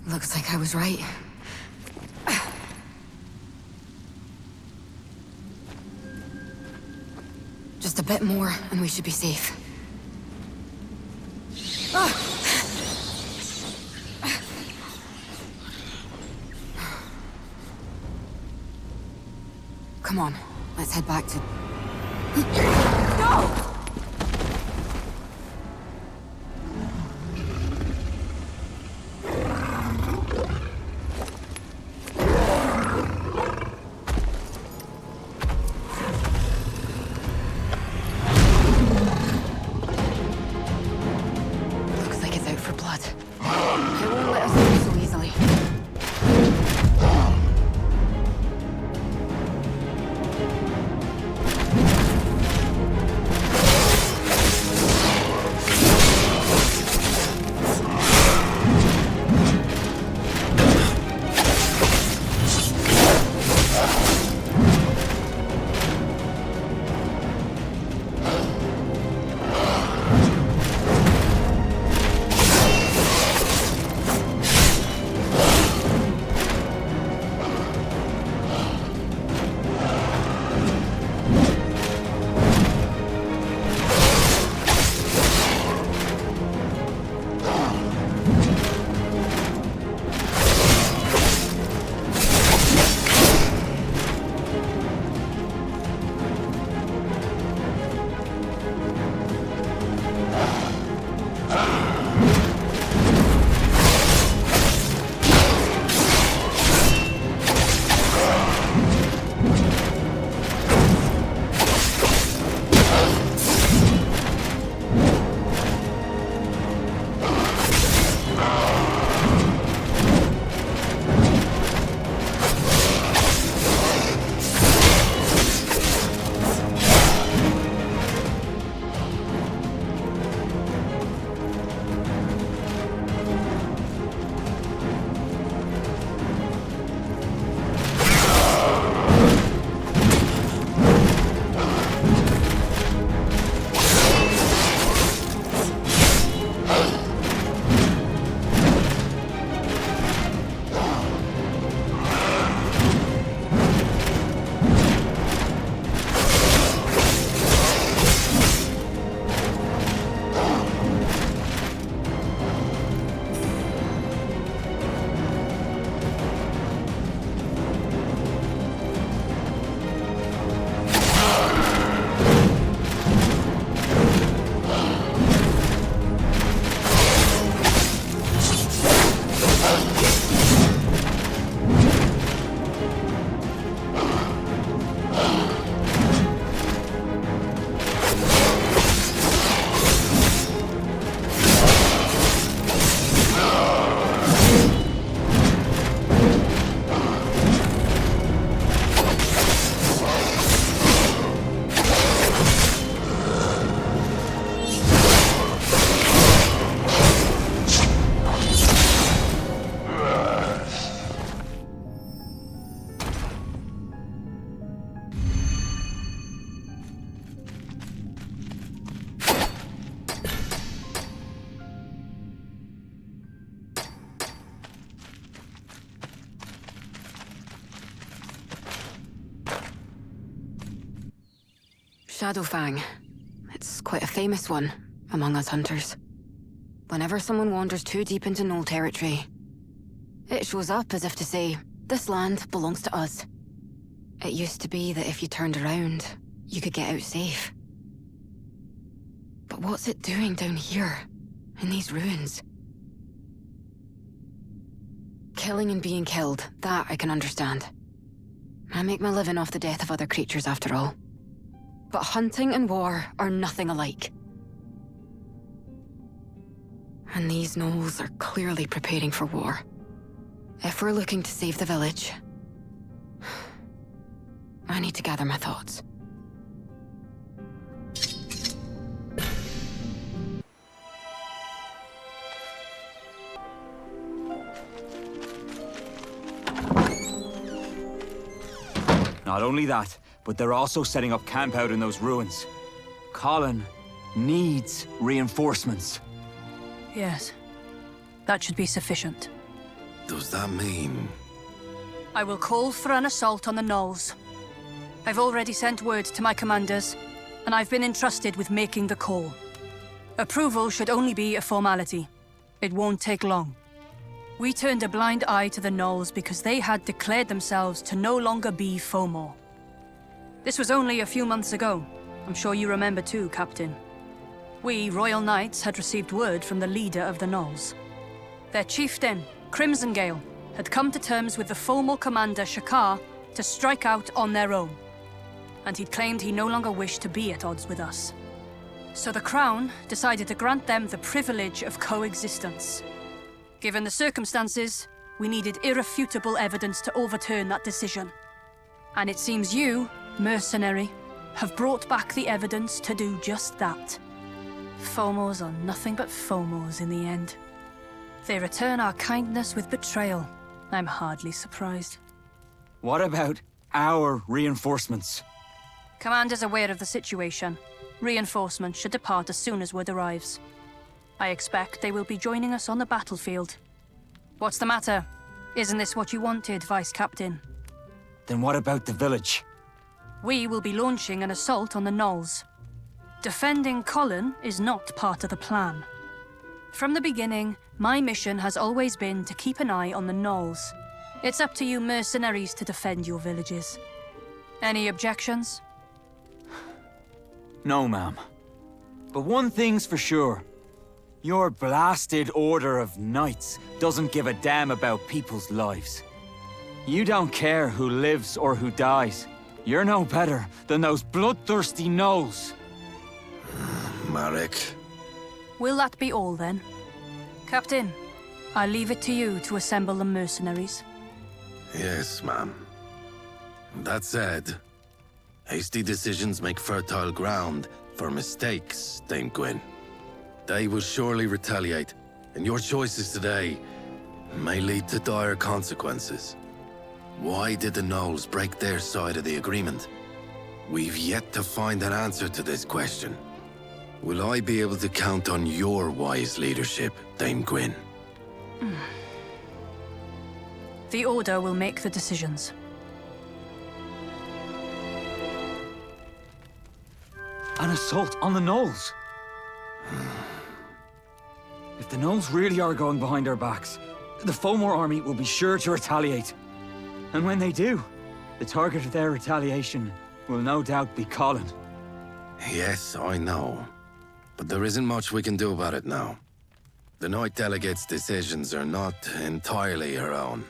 Looks like I was right. Just a bit more, and we should be safe. Come on, let's head back to... No! Looks like it's out for blood. It won't let us go so easily. Shadowfang. It's quite a famous one among us hunters. Whenever someone wanders too deep into Knoll territory, it shows up as if to say, this land belongs to us. It used to be that if you turned around, you could get out safe. But what's it doing down here, in these ruins? Killing and being killed, that I can understand. I make my living off the death of other creatures after all. But hunting and war are nothing alike. And these gnolls are clearly preparing for war. If we're looking to save the village, I need to gather my thoughts. Not only that, but they're also setting up camp out in those ruins. Colin needs reinforcements. Yes. That should be sufficient. Does that mean? I will call for an assault on the Gnolls. I've already sent word to my commanders. and I've been entrusted with making the call. Approval should only be a formality. It won't take long. We turned a blind eye to the Gnolls because they had declared themselves to no longer be Fomor. This was only a few months ago. I'm sure you remember too, Captain. We, Royal Knights, had received word from the leader of the Gnolls. Their chieftain, Crimsongale, had come to terms with the Fomor commander, Shakar, to strike out on their own. And he'd claimed he no longer wished to be at odds with us. So the Crown decided to grant them the privilege of coexistence. Given the circumstances, we needed irrefutable evidence to overturn that decision. And it seems you, mercenary, have brought back the evidence to do just that. Fomors are nothing but Fomors in the end. They return our kindness with betrayal. I'm hardly surprised. What about our reinforcements? Commander's aware of the situation. Reinforcements should depart as soon as word arrives. I expect they will be joining us on the battlefield. What's the matter? Isn't this what you wanted, Vice Captain? Then what about the village? We will be launching an assault on the Gnolls. Defending Colin is not part of the plan. From the beginning, my mission has always been to keep an eye on the Gnolls. It's up to you mercenaries to defend your villages. Any objections? No, ma'am. But one thing's for sure. Your blasted order of knights doesn't give a damn about people's lives. You don't care who lives or who dies. You're no better than those bloodthirsty gnolls. Marek. Will that be all, then? Captain, I leave it to you to assemble the mercenaries. Yes, ma'am. That said, hasty decisions make fertile ground for mistakes, Dame Gwyn. They will surely retaliate, and your choices today may lead to dire consequences. Why did the Gnolls break their side of the agreement? We've yet to find an answer to this question. Will I be able to count on your wise leadership, Dame Gwyn? The Order will make the decisions. An assault on the Gnolls? If the Gnolls really are going behind our backs, the Fomor army will be sure to retaliate. And when they do, the target of their retaliation will no doubt be Colin. Yes, I know. But there isn't much we can do about it now. The Knight Delegate's decisions are not entirely her own.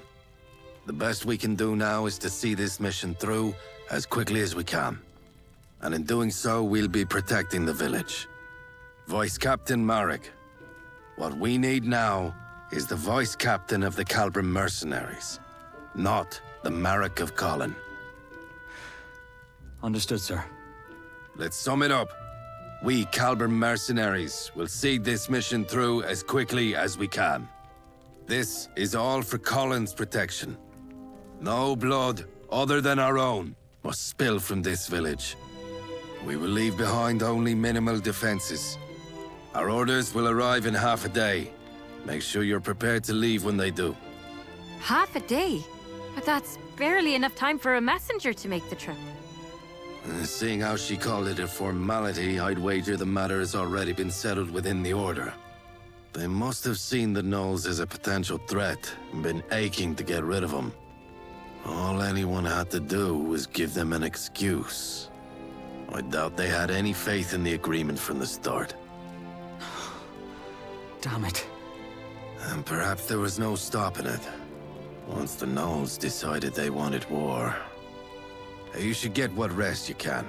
The best we can do now is to see this mission through as quickly as we can. And in doing so, we'll be protecting the village. Vice Captain Marek, what we need now is the Vice Captain of the Calbrim Mercenaries, not the Marek of Colin. Understood, sir. Let's sum it up. We, Calbrim Mercenaries, will see this mission through as quickly as we can. This is all for Colin's protection. No blood, other than our own, must spill from this village. We will leave behind only minimal defenses. Our orders will arrive in half a day. Make sure you're prepared to leave when they do. Half a day? But that's barely enough time for a messenger to make the trip. Seeing how she called it a formality, I'd wager the matter has already been settled within the Order. They must have seen the Gnolls as a potential threat and been aching to get rid of them. All anyone had to do was give them an excuse. I doubt they had any faith in the agreement from the start. Damn it. And perhaps there was no stopping it. Once the Gnolls decided they wanted war. You should get what rest you can.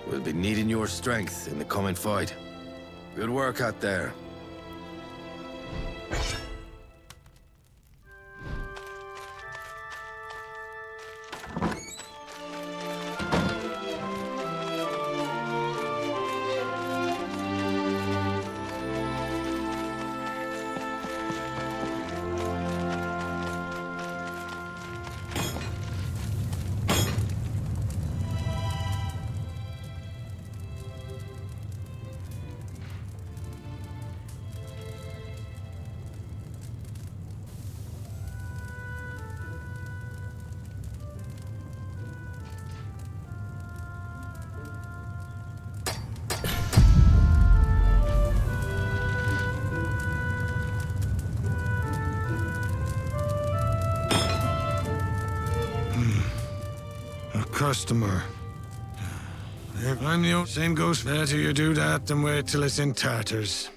We'll be needing your strength in the coming fight. Good work out there. customer. If I'm the same ghost, better you do that than wait till it's in tatters.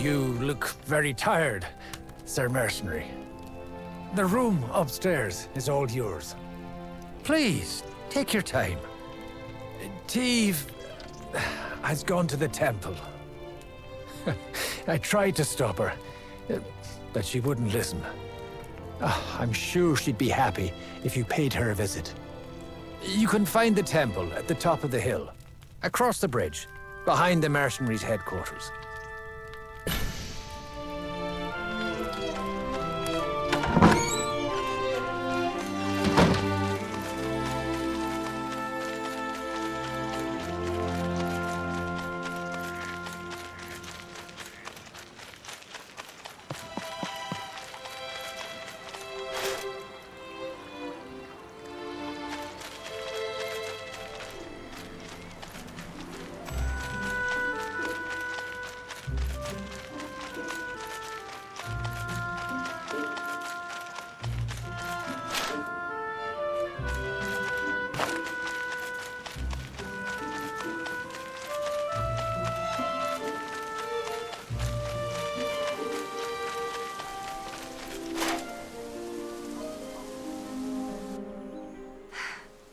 You look very tired, Sir Mercenary. The room upstairs is all yours. Please, take your time. Teve has gone to the temple. I tried to stop her, but she wouldn't listen. I'm sure she'd be happy if you paid her a visit. You can find the temple at the top of the hill, across the bridge, behind the mercenaries' headquarters.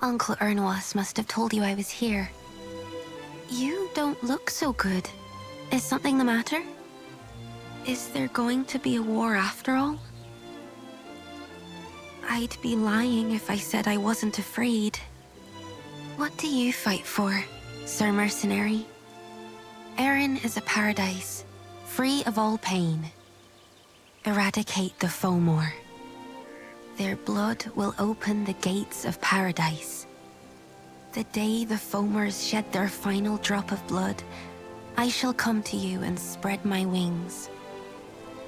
Uncle Ernwas must have told you I was here. You don't look so good. Is something the matter? Is there going to be a war after all? I'd be lying if I said I wasn't afraid. What do you fight for, Sir Mercenary? Erin is a paradise, free of all pain. Eradicate the Fomor. Their blood will open the gates of paradise. The day the Fomors shed their final drop of blood, I shall come to you and spread my wings.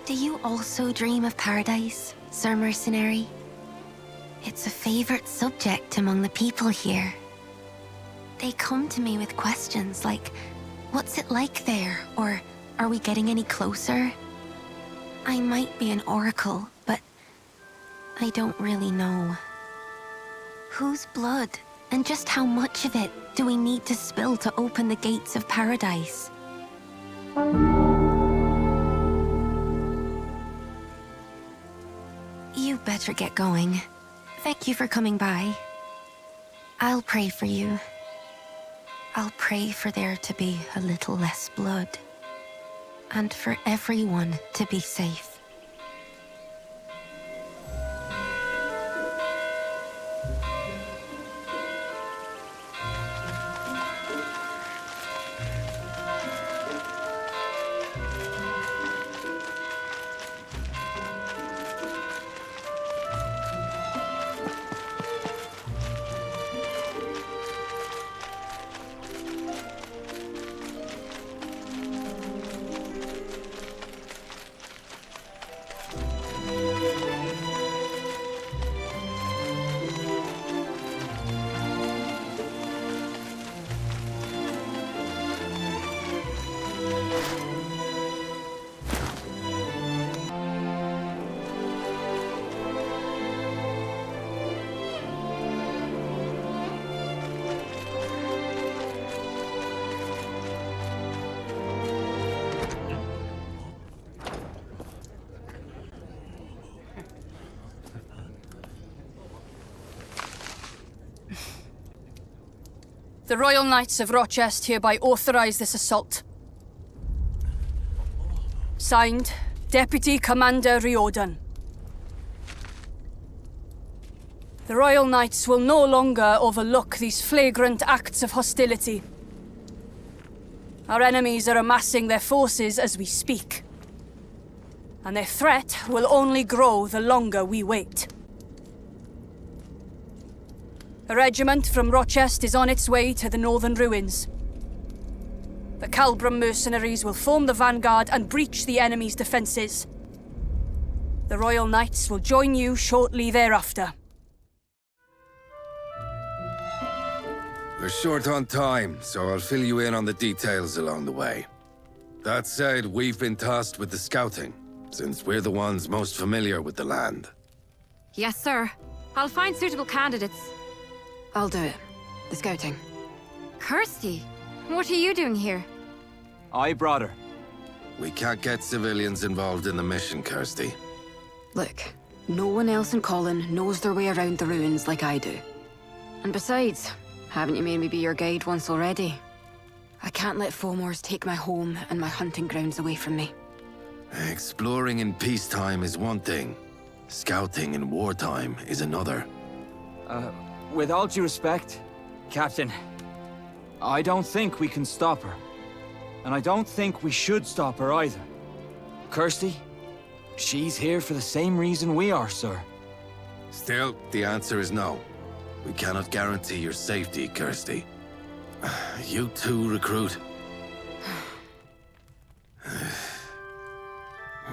Do you also dream of paradise, Sir Mercenary? It's a favorite subject among the people here. They come to me with questions like, what's it like there? Or, are we getting any closer? I might be an oracle, but I don't really know. Whose blood, and just how much of it, do we need to spill to open the gates of paradise? You better get going. Thank you for coming by. I'll pray for you. I'll pray for there to be a little less blood. And for everyone to be safe. The Royal Knights of Rochester hereby authorize this assault. Signed, Deputy Commander Riordan. The Royal Knights will no longer overlook these flagrant acts of hostility. Our enemies are amassing their forces as we speak. And their threat will only grow the longer we wait. A regiment from Rochester is on its way to the northern ruins. The Calbram mercenaries will form the vanguard and breach the enemy's defenses. The Royal Knights will join you shortly thereafter. We're short on time, so I'll fill you in on the details along the way. That said, we've been tasked with the scouting, since we're the ones most familiar with the land. Yes, sir. I'll find suitable candidates. I'll do it. The scouting. Kirsty, what are you doing here? I brought her. We can't get civilians involved in the mission, Kirsty. Look, no one else in Colin knows their way around the ruins like I do. And besides, haven't you made me be your guide once already? I can't let Fomors take my home and my hunting grounds away from me. Exploring in peacetime is one thing. Scouting in wartime is another. With all due respect, Captain, I don't think we can stop her. And I don't think we should stop her either. Kirsty, she's here for the same reason we are, sir. Still, the answer is no. We cannot guarantee your safety, Kirsty. You too, recruit.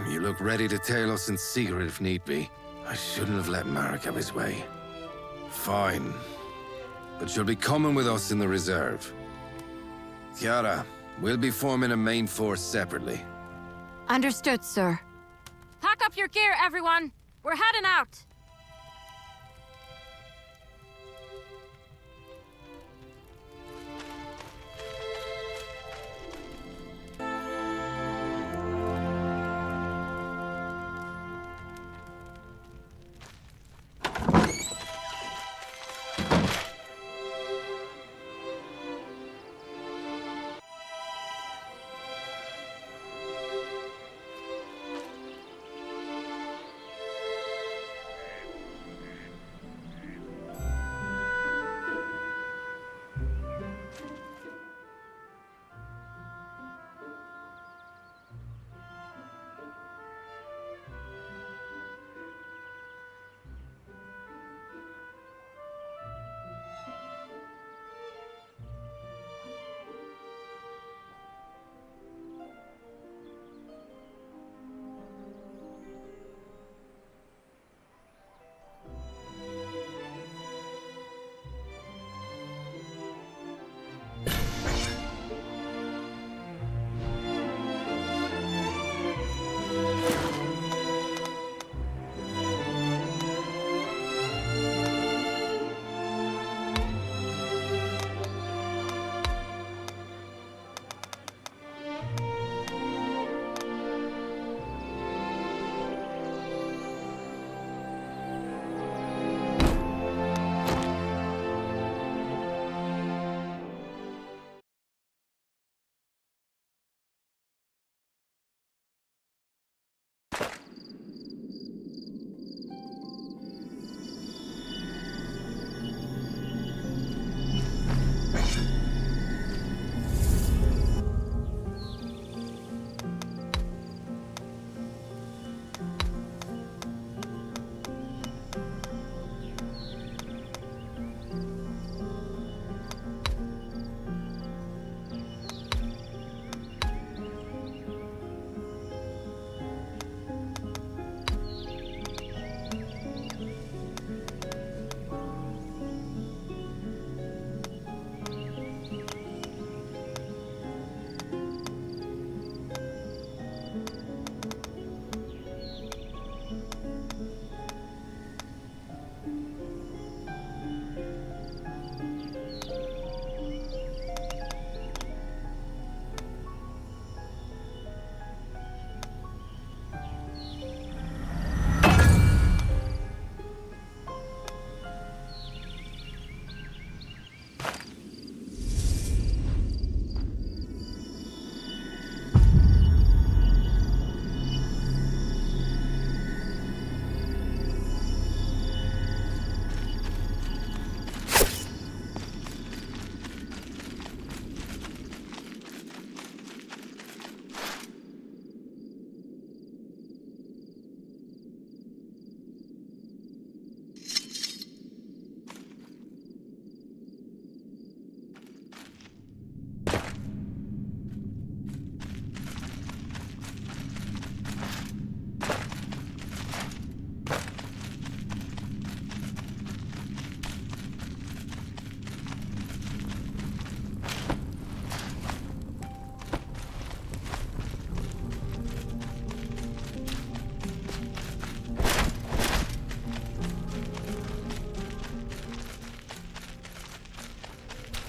You look ready to tail us in secret if need be. I shouldn't have let Marek have his way. Fine. But you'll be coming with us in the reserve. Chiara, we'll be forming a main force separately. Understood, sir. Pack up your gear, everyone. We're heading out.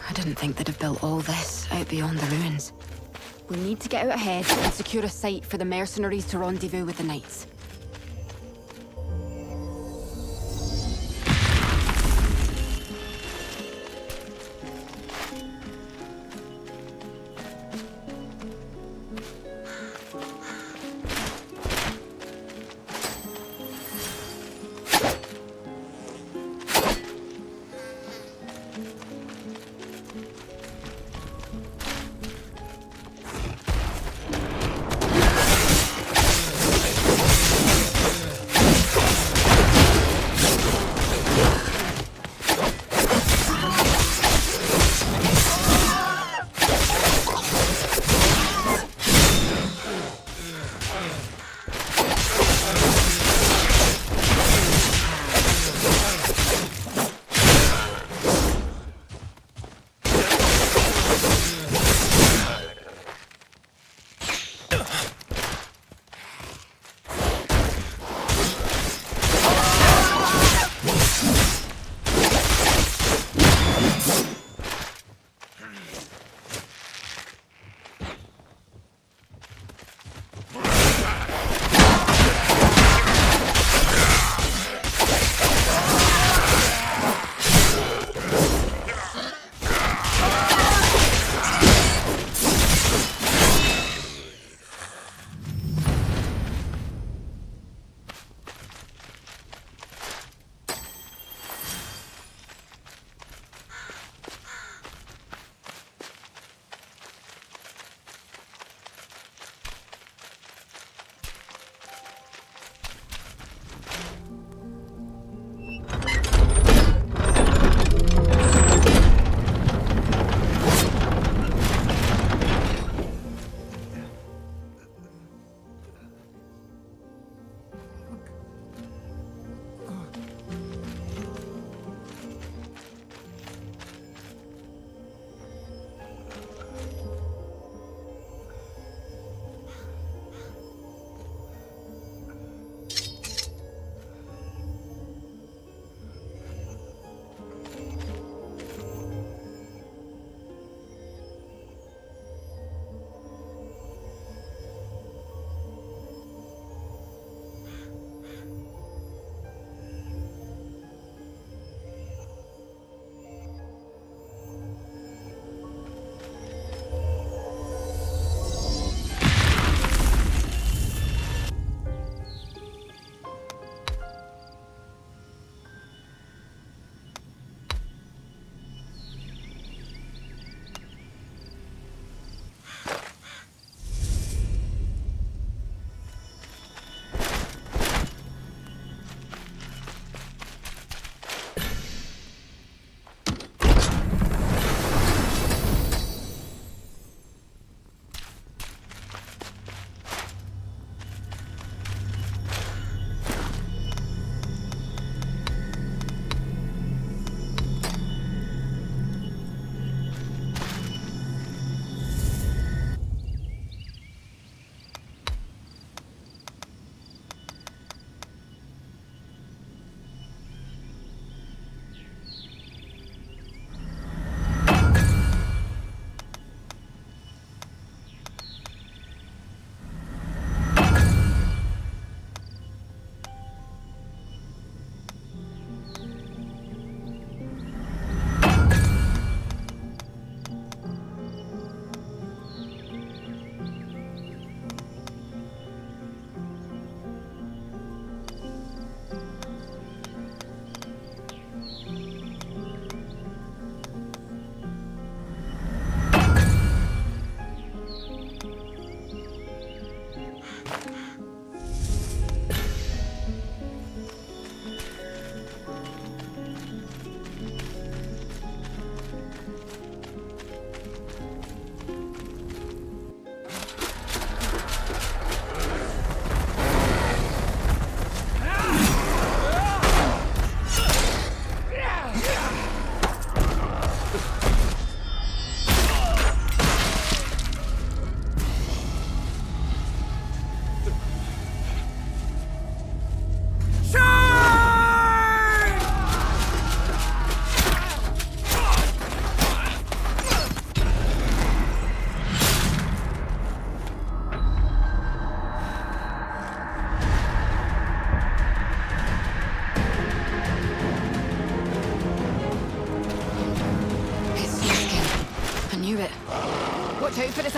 I didn't think they'd have built all this out beyond the ruins. We need to get out ahead and secure a site for the mercenaries to rendezvous with the knights.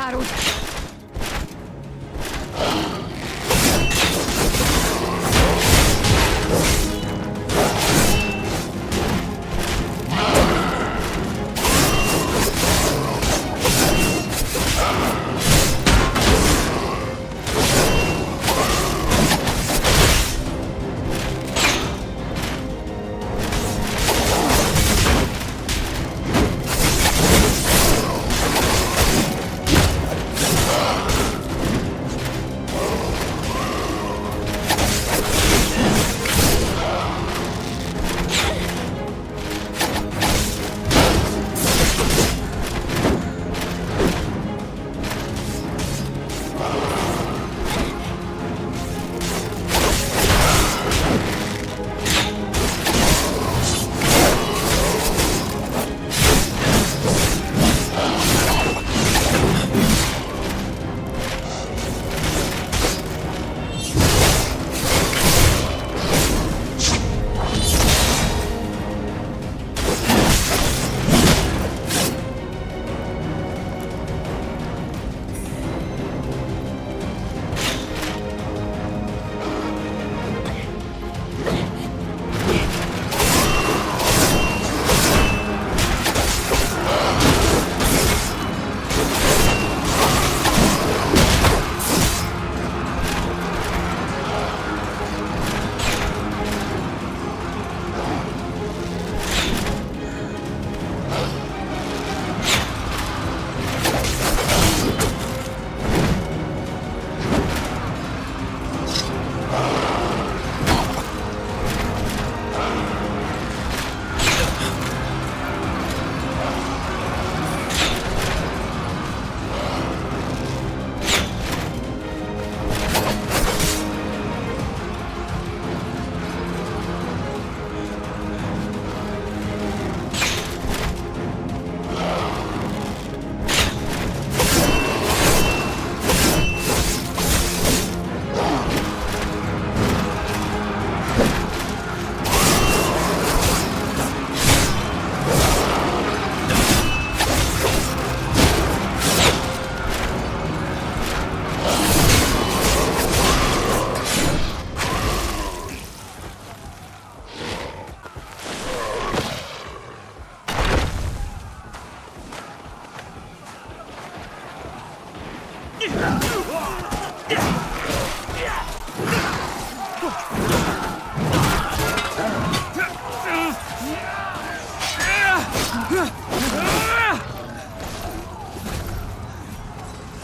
arrows.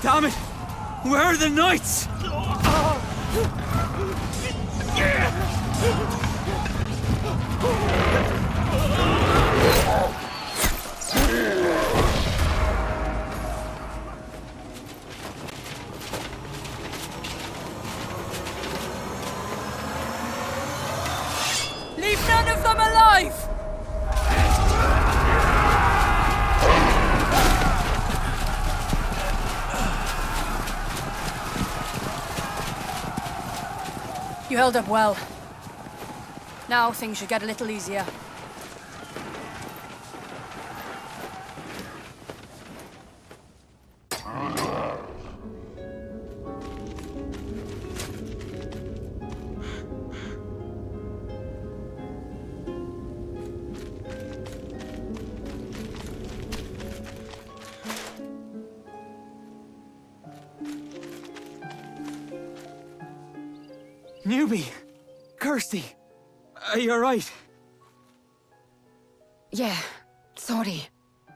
Damn it! Where are the knights? Leave none of them alive! You held up well. Now things should get a little easier. Newbie! Kirsty! Are you alright? Yeah, sorry.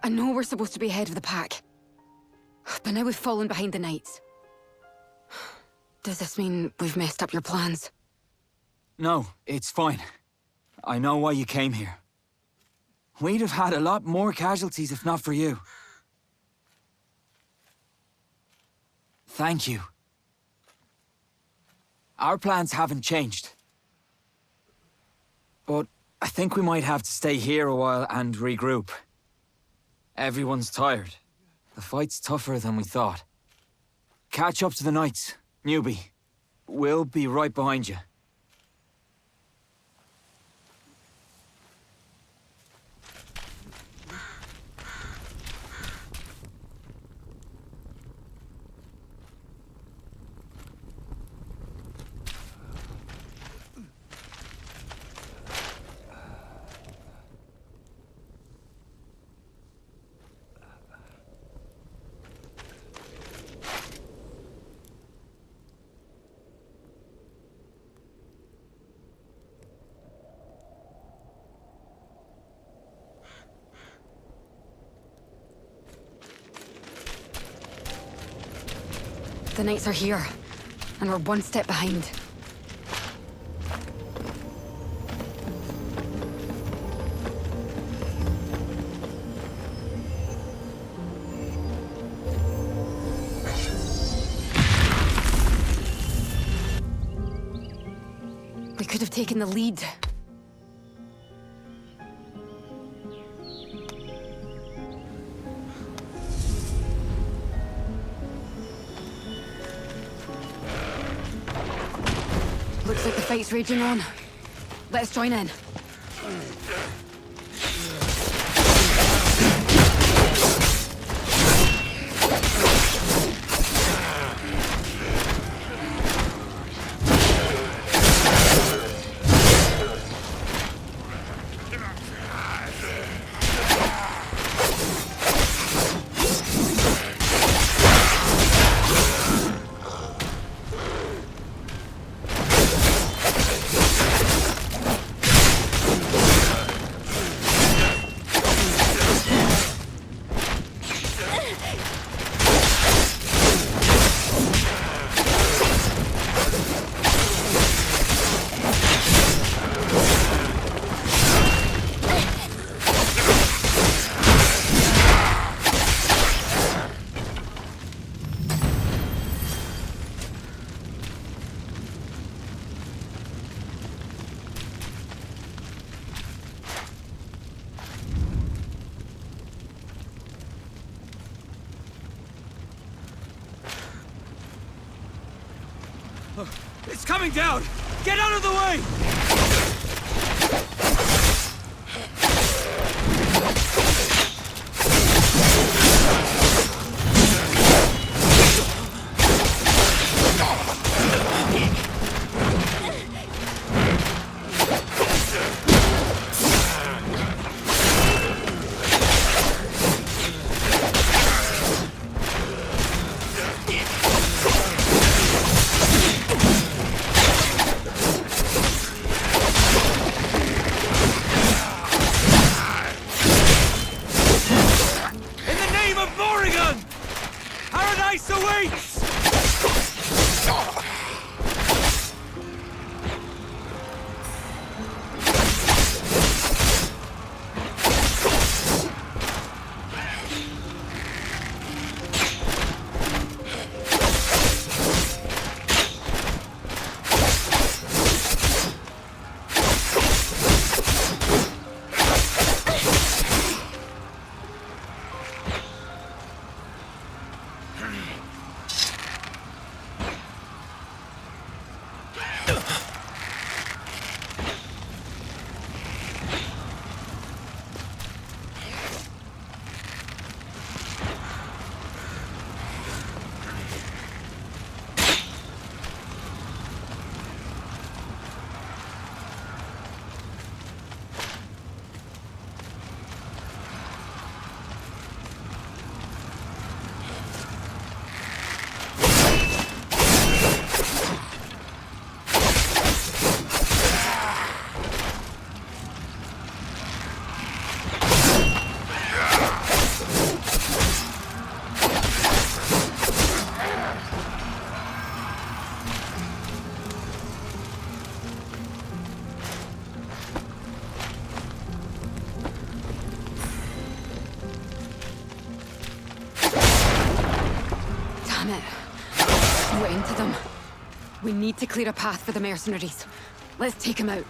I know we're supposed to be ahead of the pack. But now we've fallen behind the knights. Does this mean we've messed up your plans? No, it's fine. I know why you came here. We'd have had a lot more casualties if not for you. Thank you. Our plans haven't changed. But I think we might have to stay here a while and regroup. Everyone's tired. The fight's tougher than we thought. Catch up to the knights, newbie. We'll be right behind you. The Knights are here, and we're one step behind. We could have taken the lead. Looks like the fight's raging on. Let's join in. It's coming down! Get out of the way! Paradise awaits! We're into them. We need to clear a path for the mercenaries. Let's take them out.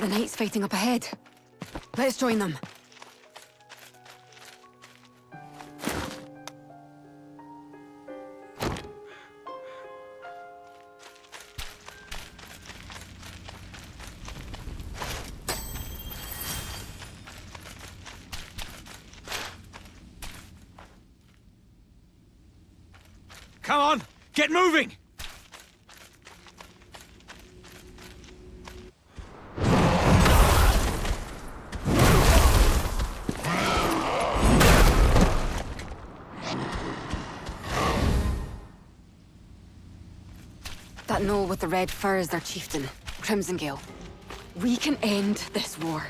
The knights fighting up ahead. Let's join them. Come on! Get moving! That knoll with the red fur is their chieftain, Crimsongale. We can end this war.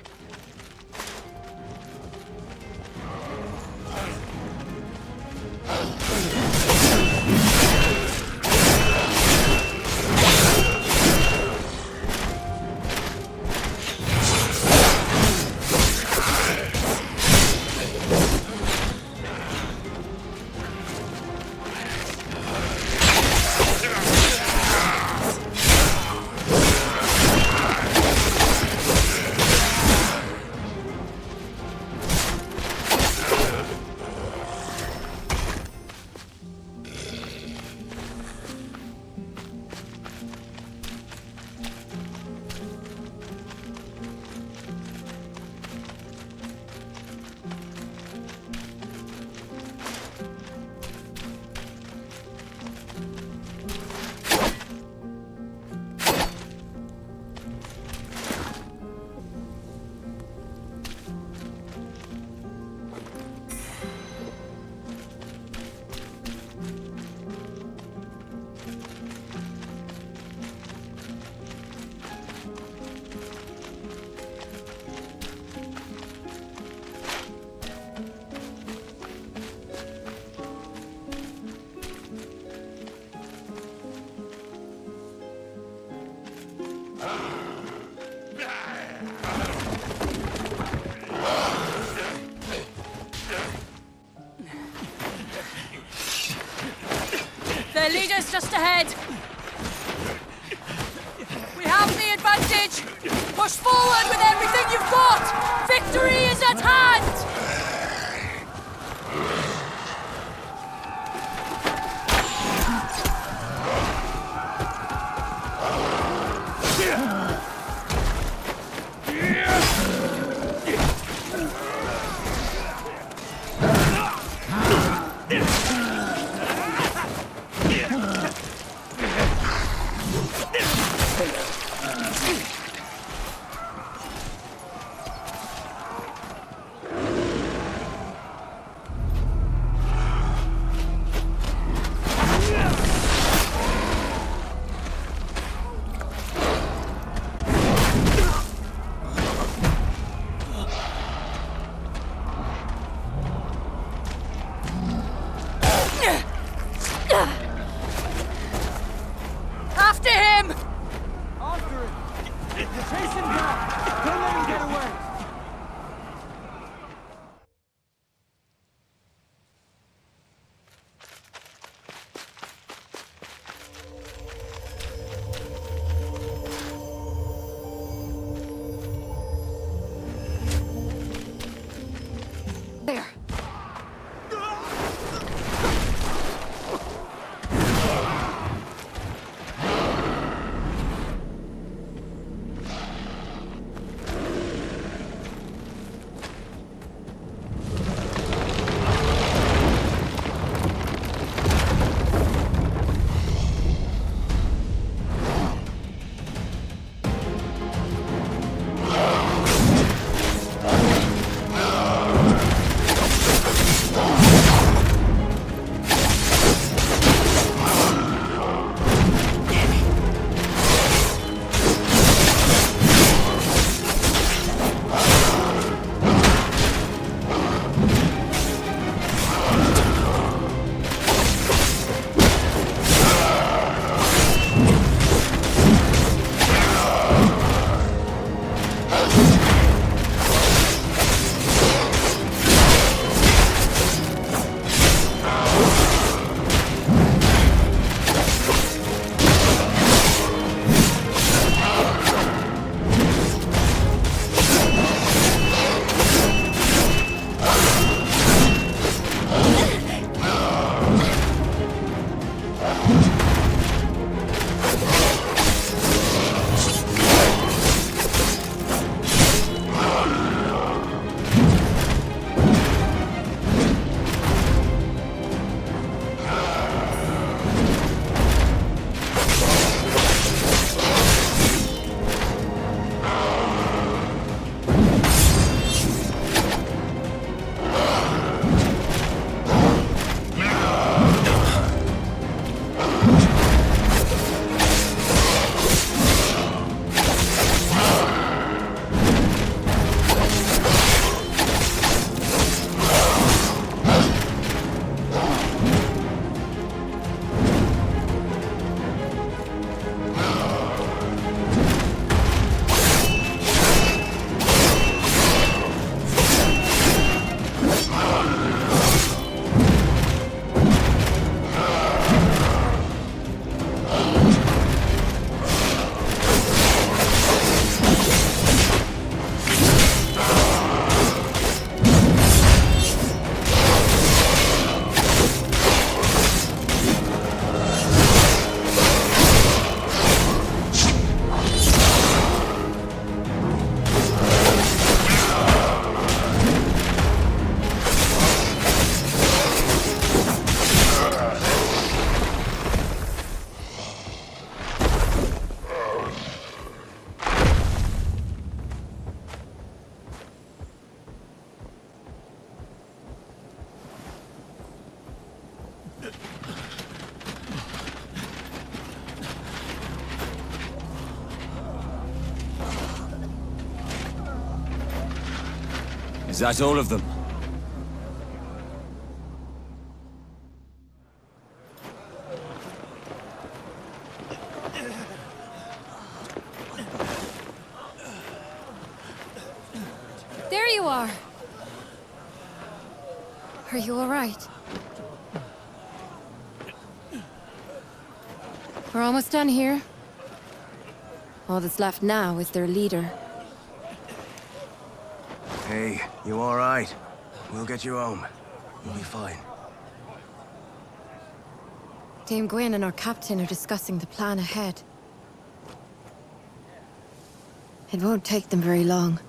Their leader's just ahead. We have the advantage. Push forward with everything you've got. Victory is at hand. After him! After him! Chase him down! Don't let him get away! There. Is that all of them? There you are. Are you all right? We're almost done here. All that's left now is their leader. Hey, you all right? We'll get you home. You'll be fine. Dame Gwyn and our captain are discussing the plan ahead. It won't take them very long.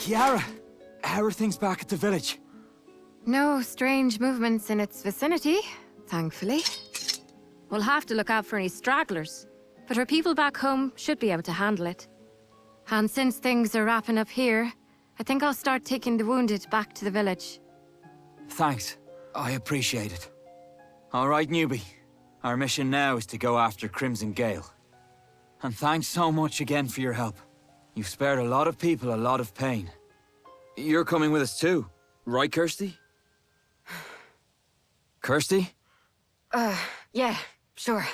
Kiara, how are things back at the village? No strange movements in its vicinity, thankfully. We'll have to look out for any stragglers, but our people back home should be able to handle it. And since things are wrapping up here, I think I'll start taking the wounded back to the village. Thanks. I appreciate it. All right, newbie. Our mission now is to go after Crimson Gale. And thanks so much again for your help. You've spared a lot of people a lot of pain. You're coming with us too, right, Kirsty? Kirsty? Yeah, sure.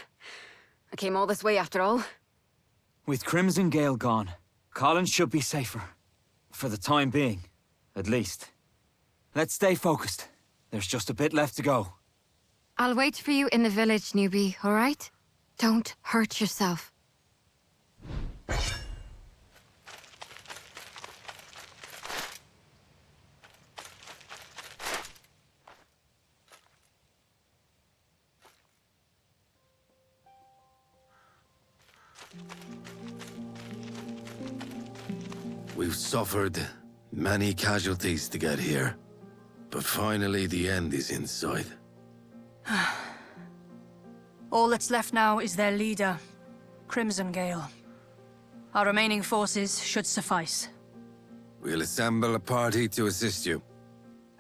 I came all this way after all. With Crimson Gale gone, Colin should be safer. For the time being, at least. Let's stay focused. There's just a bit left to go. I'll wait for you in the village, newbie, all right? Don't hurt yourself. We've suffered many casualties to get here, but finally the end is in sight. All that's left now is their leader, Crimson Gale. Our remaining forces should suffice. We'll assemble a party to assist you.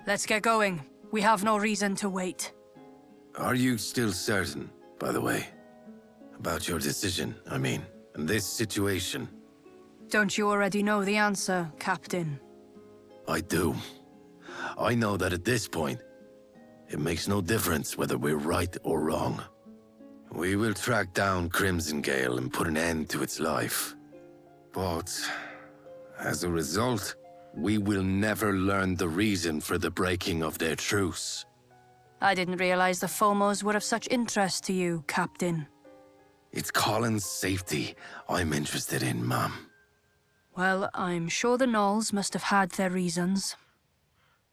Let's get going. We have no reason to wait. Are you still certain, by the way? About your decision, I mean, in this situation? Don't you already know the answer, Captain? I do. I know that at this point, it makes no difference whether we're right or wrong. We will track down Crimson Gale and put an end to its life. But, as a result, we will never learn the reason for the breaking of their truce. I didn't realize the Fomos were of such interest to you, Captain. It's Colin's safety I'm interested in, Mom. Well, I'm sure the Gnolls must have had their reasons.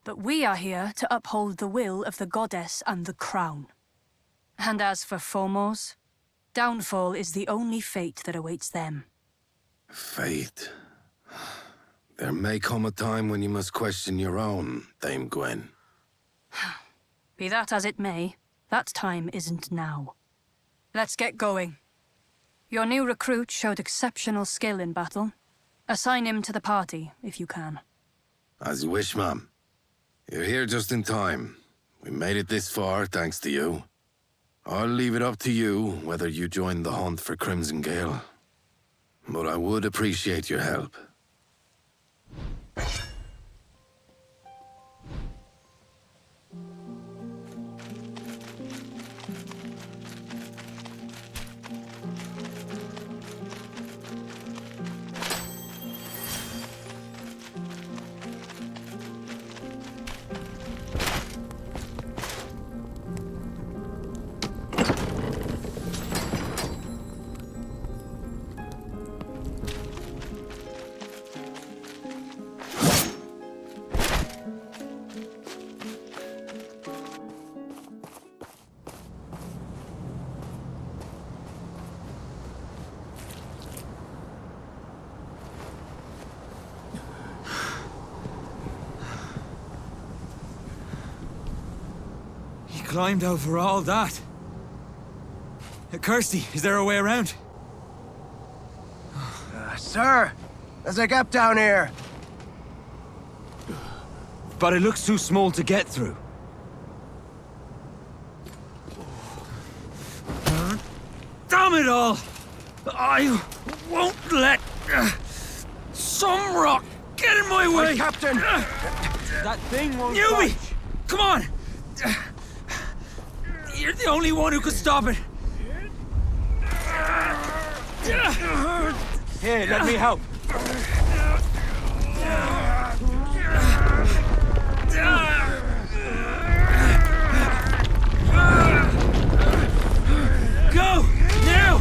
But we are here to uphold the will of the goddess and the crown. And as for Fomos, downfall is the only fate that awaits them. Fate. There may come a time when you must question your own, Dame Gwen. Be that as it may, that time isn't now. Let's get going. Your new recruit showed exceptional skill in battle. Assign him to the party, if you can. As you wish, Ma'am. You're here just in time. We made it this far, thanks to you. I'll leave it up to you whether you join the hunt for Crimson Gale, but I would appreciate your help. Climbed over all that. Kirsty, is there a way around? Sir, there's a gap down here. But it looks too small to get through. Damn it all! I won't let some rock get in my way! Captain! That thing won't Newbie! Come on! You're the only one who could stop it! Here, let me help. Go! Now!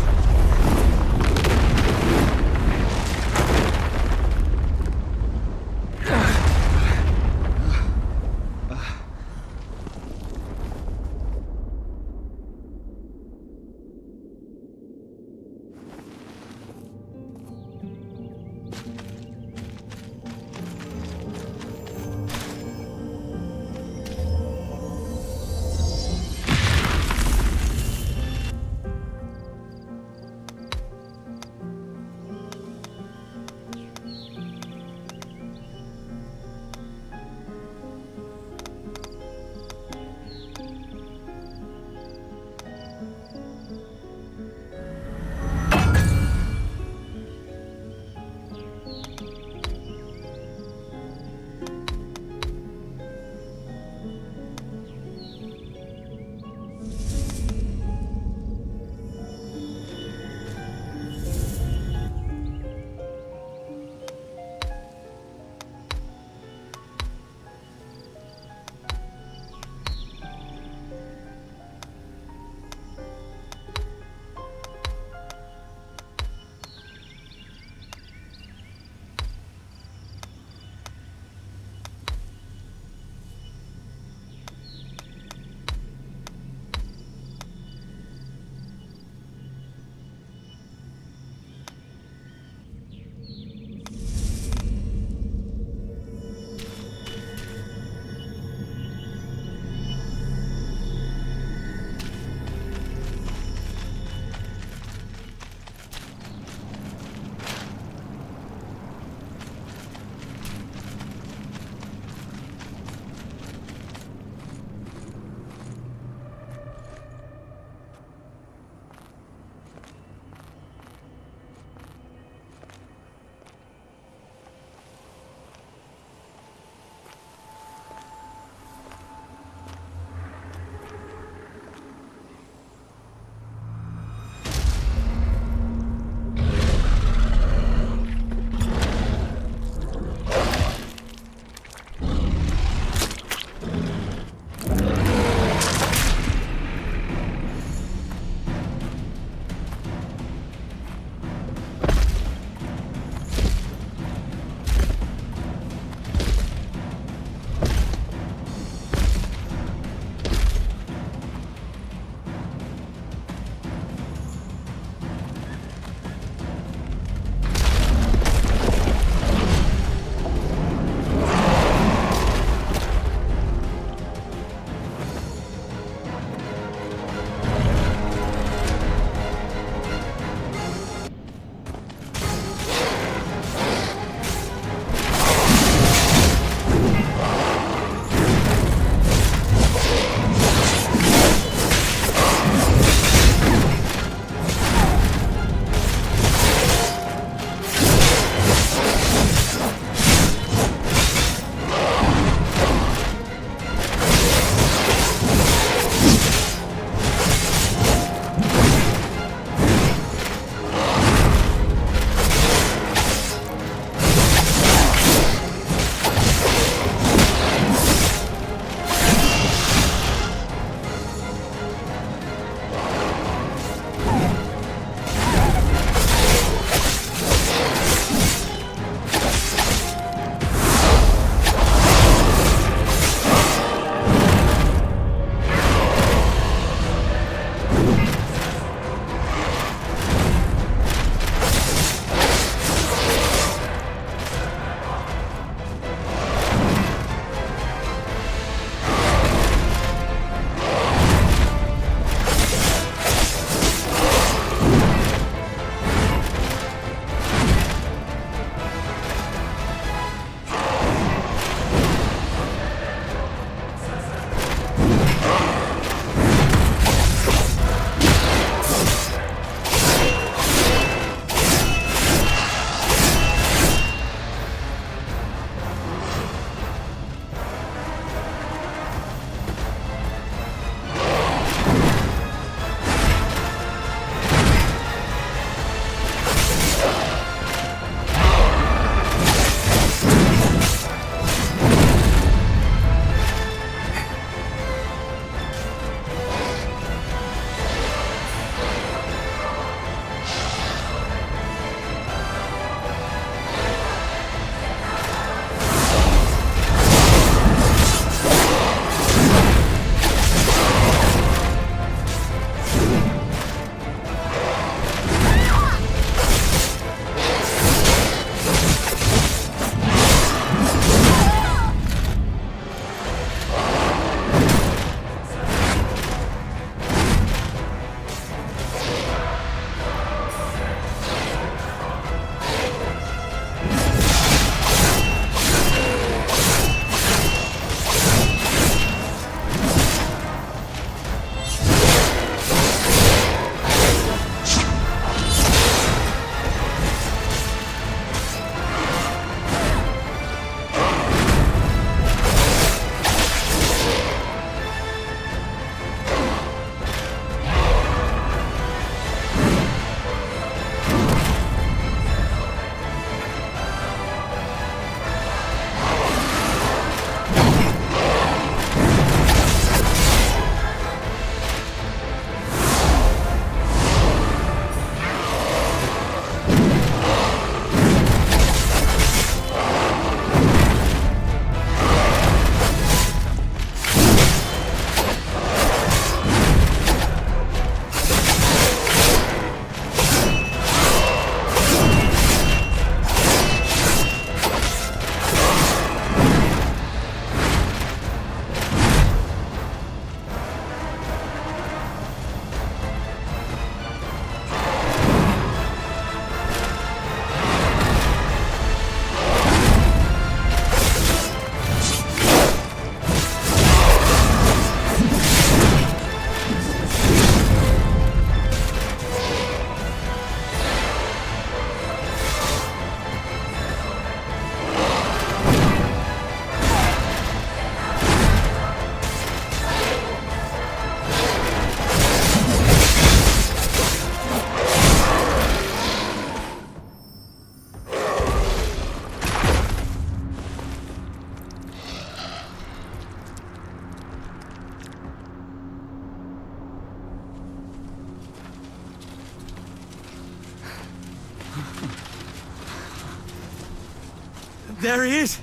There he is!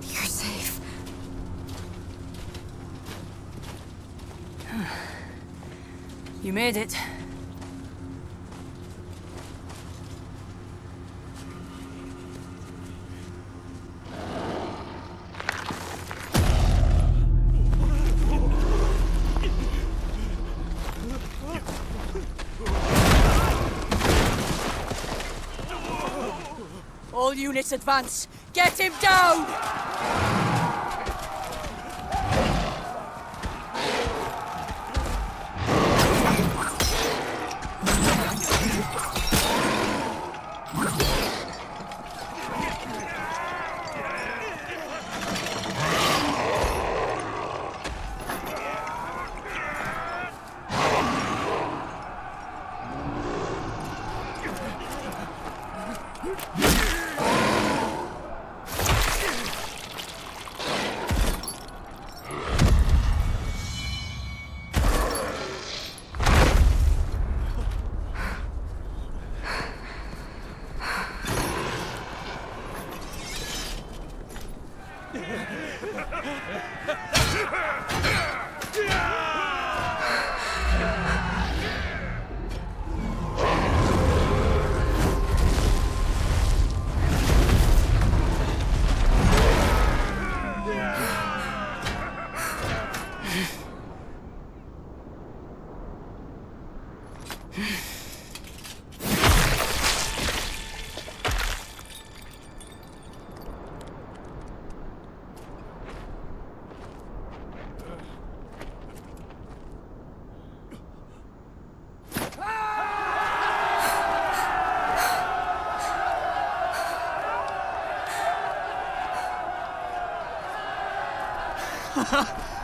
You're safe. You made it. All units advance! Get him down!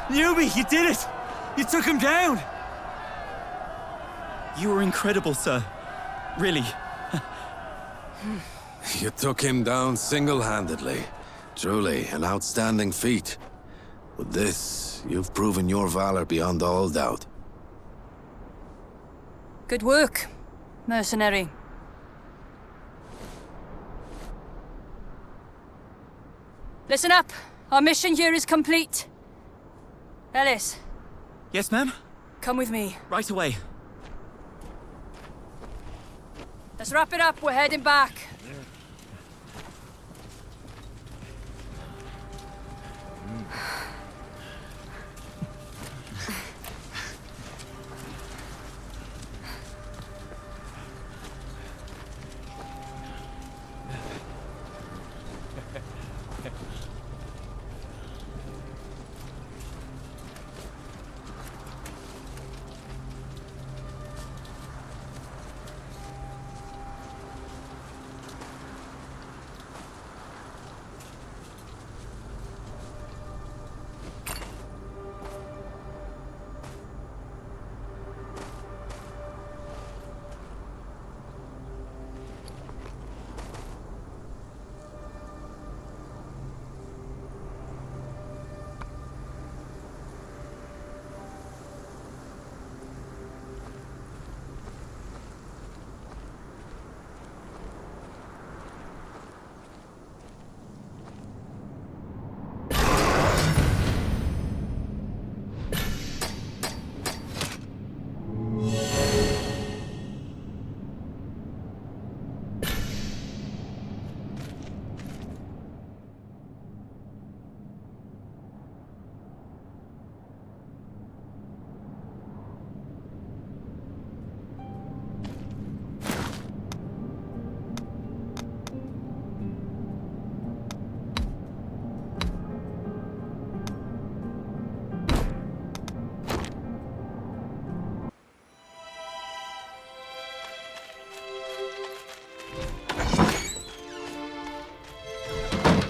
Newbie, you did it! You took him down! You were incredible, sir. Really. You took him down single-handedly. Truly, an outstanding feat. With this, you've proven your valor beyond all doubt. Good work, mercenary. Listen up. Our mission here is complete. Ellis. Yes, ma'am? Come with me. Right away. Let's wrap it up. We're heading back.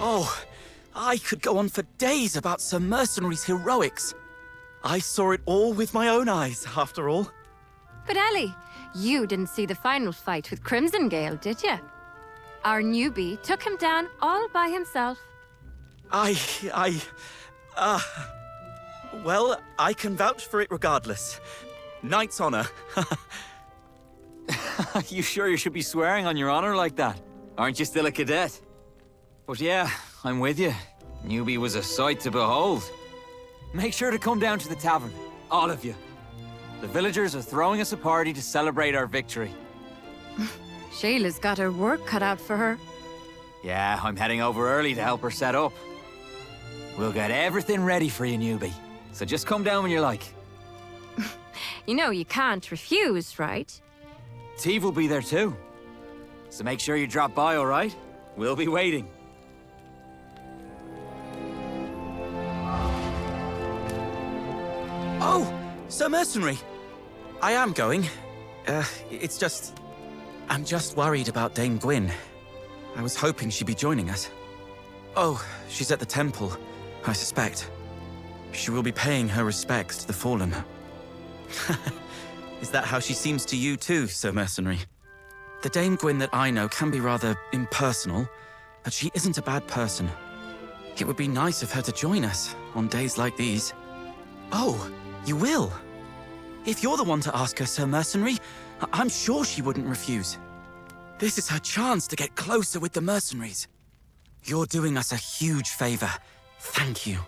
Oh, I could go on for days about some mercenaries' heroics. I saw it all with my own eyes, after all. But Ellie, you didn't see the final fight with Crimson Gale, did you? Our newbie took him down all by himself. Well, I can vouch for it regardless. Knight's honor. You sure you should be swearing on your honor like that? Aren't you still a cadet? But yeah, I'm with you. Newbie was a sight to behold. Make sure to come down to the tavern, all of you. The villagers are throwing us a party to celebrate our victory. Shayla's got her work cut out for her. Yeah, I'm heading over early to help her set up. We'll get everything ready for you, newbie. So just come down when you like. You know you can't refuse, right? Teve will be there too. So make sure you drop by, all right? We'll be waiting. Oh, Sir Mercenary. I am going. It's just... I'm just worried about Dame Gwyn. I was hoping she'd be joining us. Oh, she's at the temple, I suspect. She will be paying her respects to the fallen. Is that how she seems to you too, Sir Mercenary? The Dame Gwyn that I know can be rather impersonal, but she isn't a bad person. It would be nice of her to join us on days like these. Oh, you will? If you're the one to ask her, Sir Mercenary, I'm sure she wouldn't refuse. This is her chance to get closer with the mercenaries. You're doing us a huge favor. Thank you.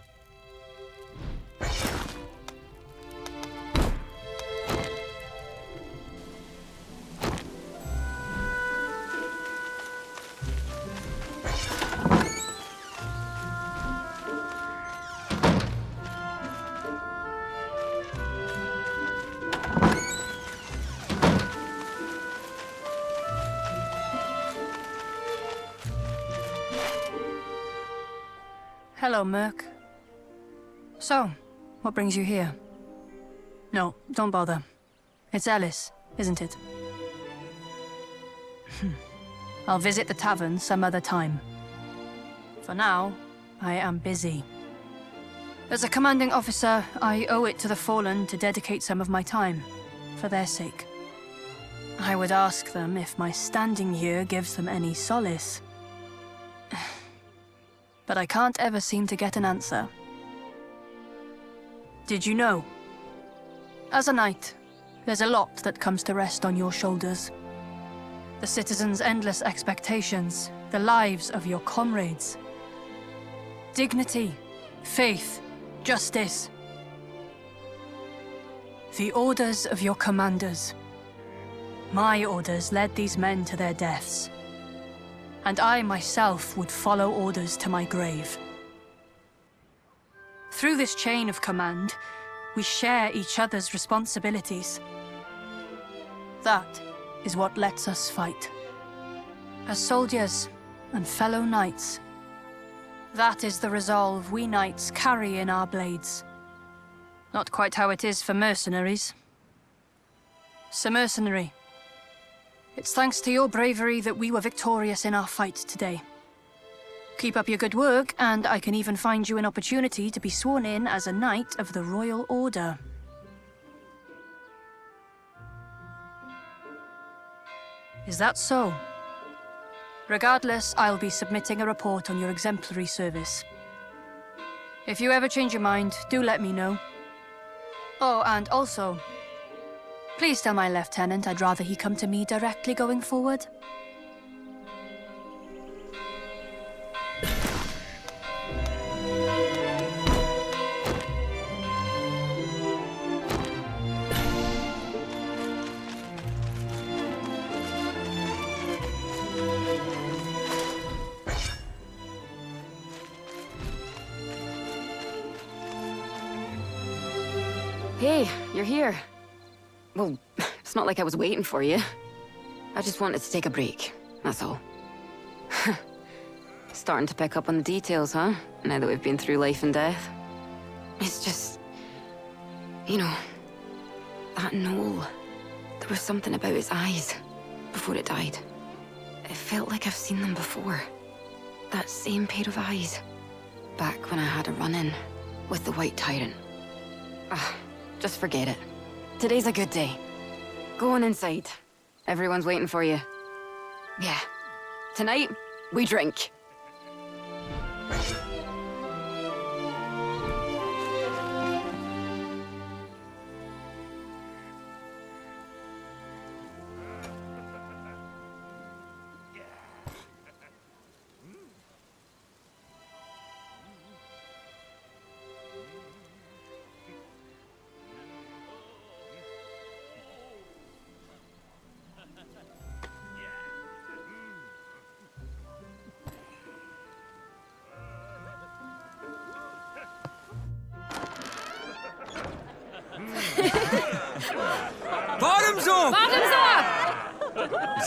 Hello, Merc. So, what brings you here? No, don't bother. It's Ellis, isn't it? I'll visit the tavern some other time. For now, I am busy. As a commanding officer, I owe it to the Fallen to dedicate some of my time, for their sake. I would ask them if my standing here gives them any solace. But I can't ever seem to get an answer. Did you know? As a knight, there's a lot that comes to rest on your shoulders. The citizens' endless expectations, the lives of your comrades. Dignity, faith, justice. The orders of your commanders. My orders led these men to their deaths. And I myself would follow orders to my grave. Through this chain of command, we share each other's responsibilities. That is what lets us fight. As soldiers and fellow knights, that is the resolve we knights carry in our blades. Not quite how it is for mercenaries. Sir Mercenary, it's thanks to your bravery that we were victorious in our fight today. Keep up your good work, and I can even find you an opportunity to be sworn in as a Knight of the Royal Order. Is that so? Regardless, I'll be submitting a report on your exemplary service. If you ever change your mind, do let me know. Oh, and also, please tell my lieutenant I'd rather he come to me directly going forward. Hey, you're here. Well, it's not like I was waiting for you. I just wanted to take a break, that's all. Starting to pick up on the details, huh? Now that we've been through life and death. It's just... you know... that Noel. There was something about his eyes before it died. It felt like I've seen them before. That same pair of eyes. Back when I had a run-in with the White Tyrant. Just forget it. Today's a good day. Go on inside. Everyone's waiting for you. Yeah. Tonight, we drink.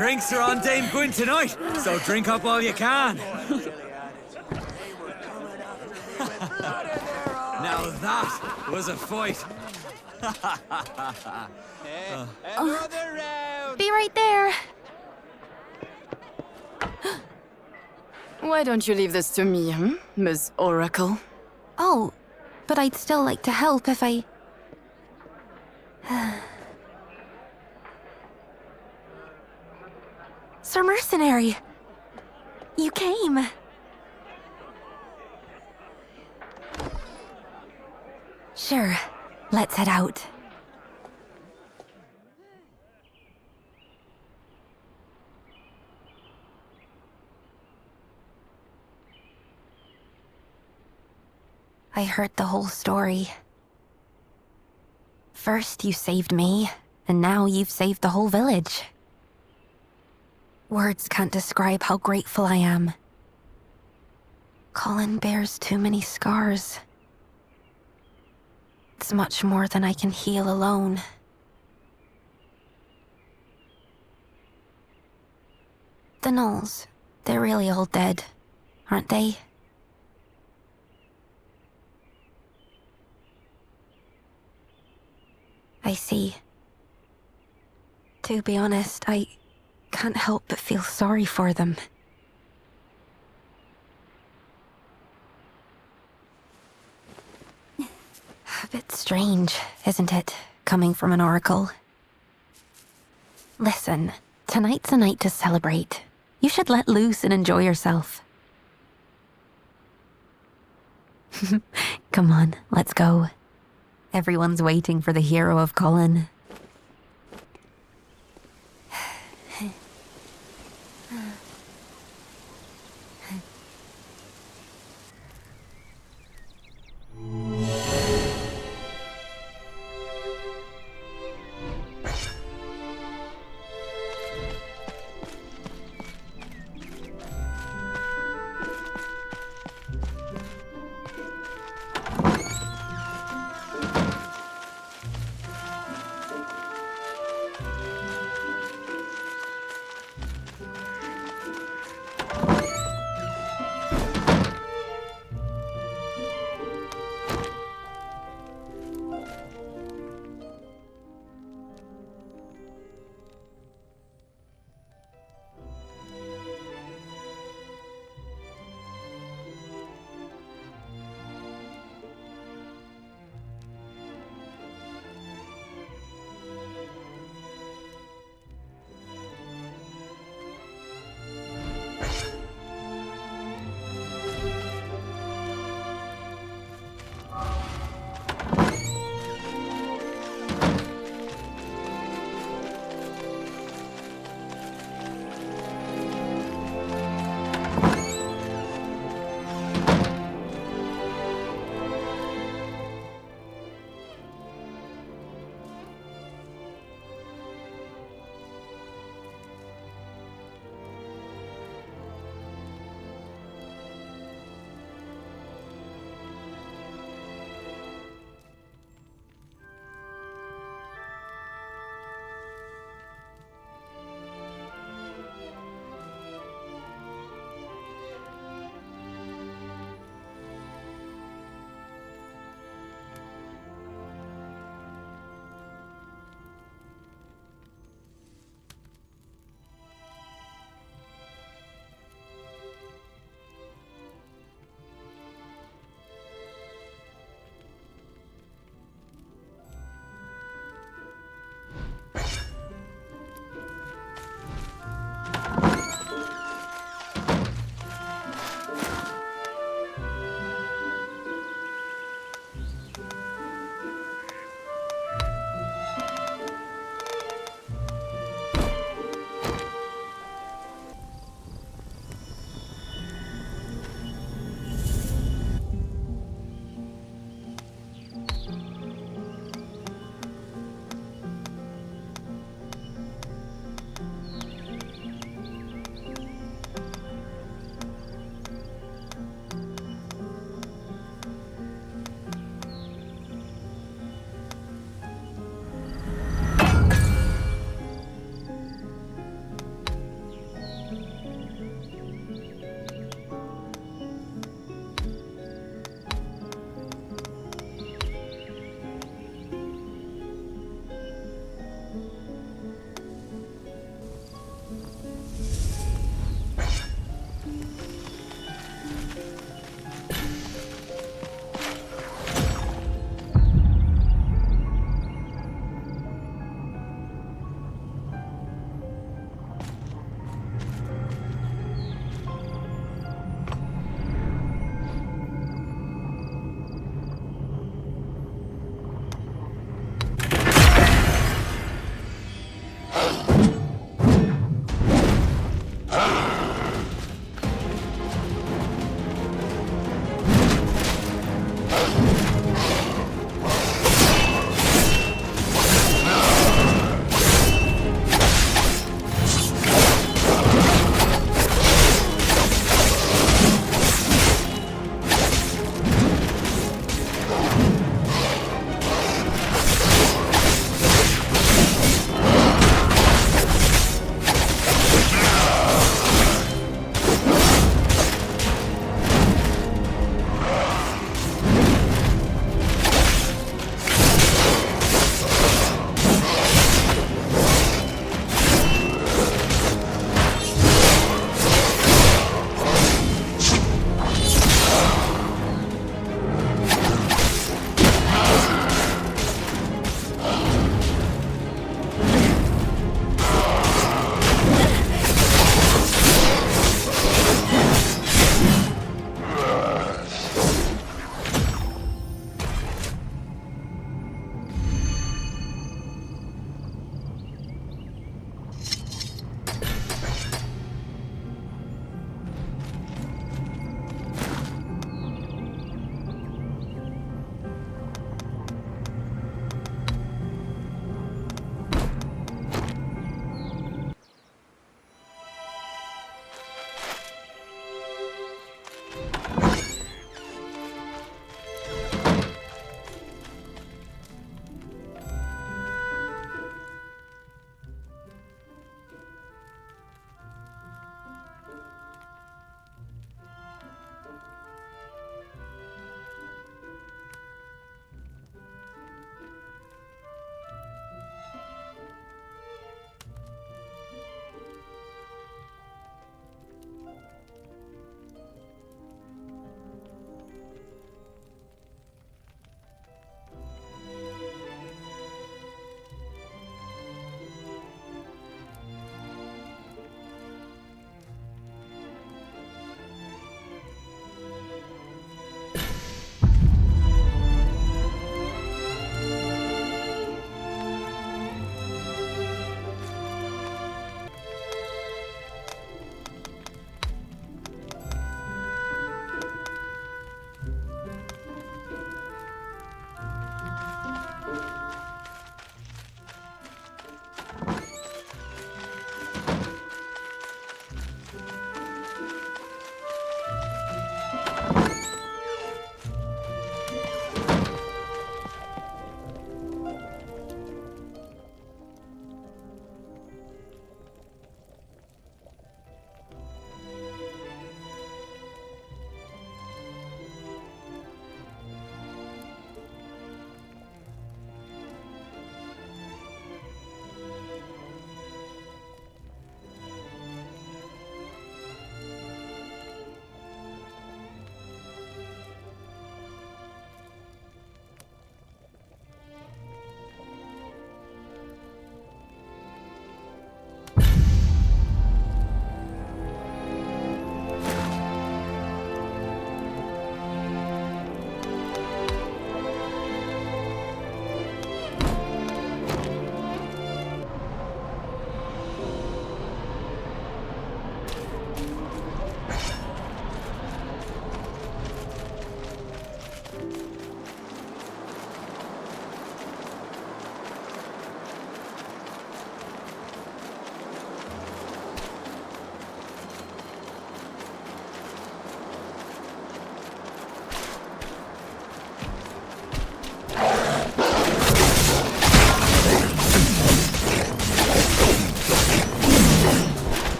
drinks are on Dame Gwyn tonight, so drink up all you can. Now that was a fight. Be right there. Why don't you leave this to me, Miss Oracle? Oh, but I'd still like to help if I... Sir Mercenary! You came! Sure, let's head out. I heard the whole story. First you saved me, and now you've saved the whole village. Words can't describe how grateful I am. Colin bears too many scars. It's much more than I can heal alone. The Knolls, they're really all dead, aren't they? I see. To be honest, I can't help but feel sorry for them. A bit strange, isn't it, coming from an oracle? Listen, tonight's a night to celebrate. You should let loose and enjoy yourself. Come on, let's go. Everyone's waiting for the hero of Colin.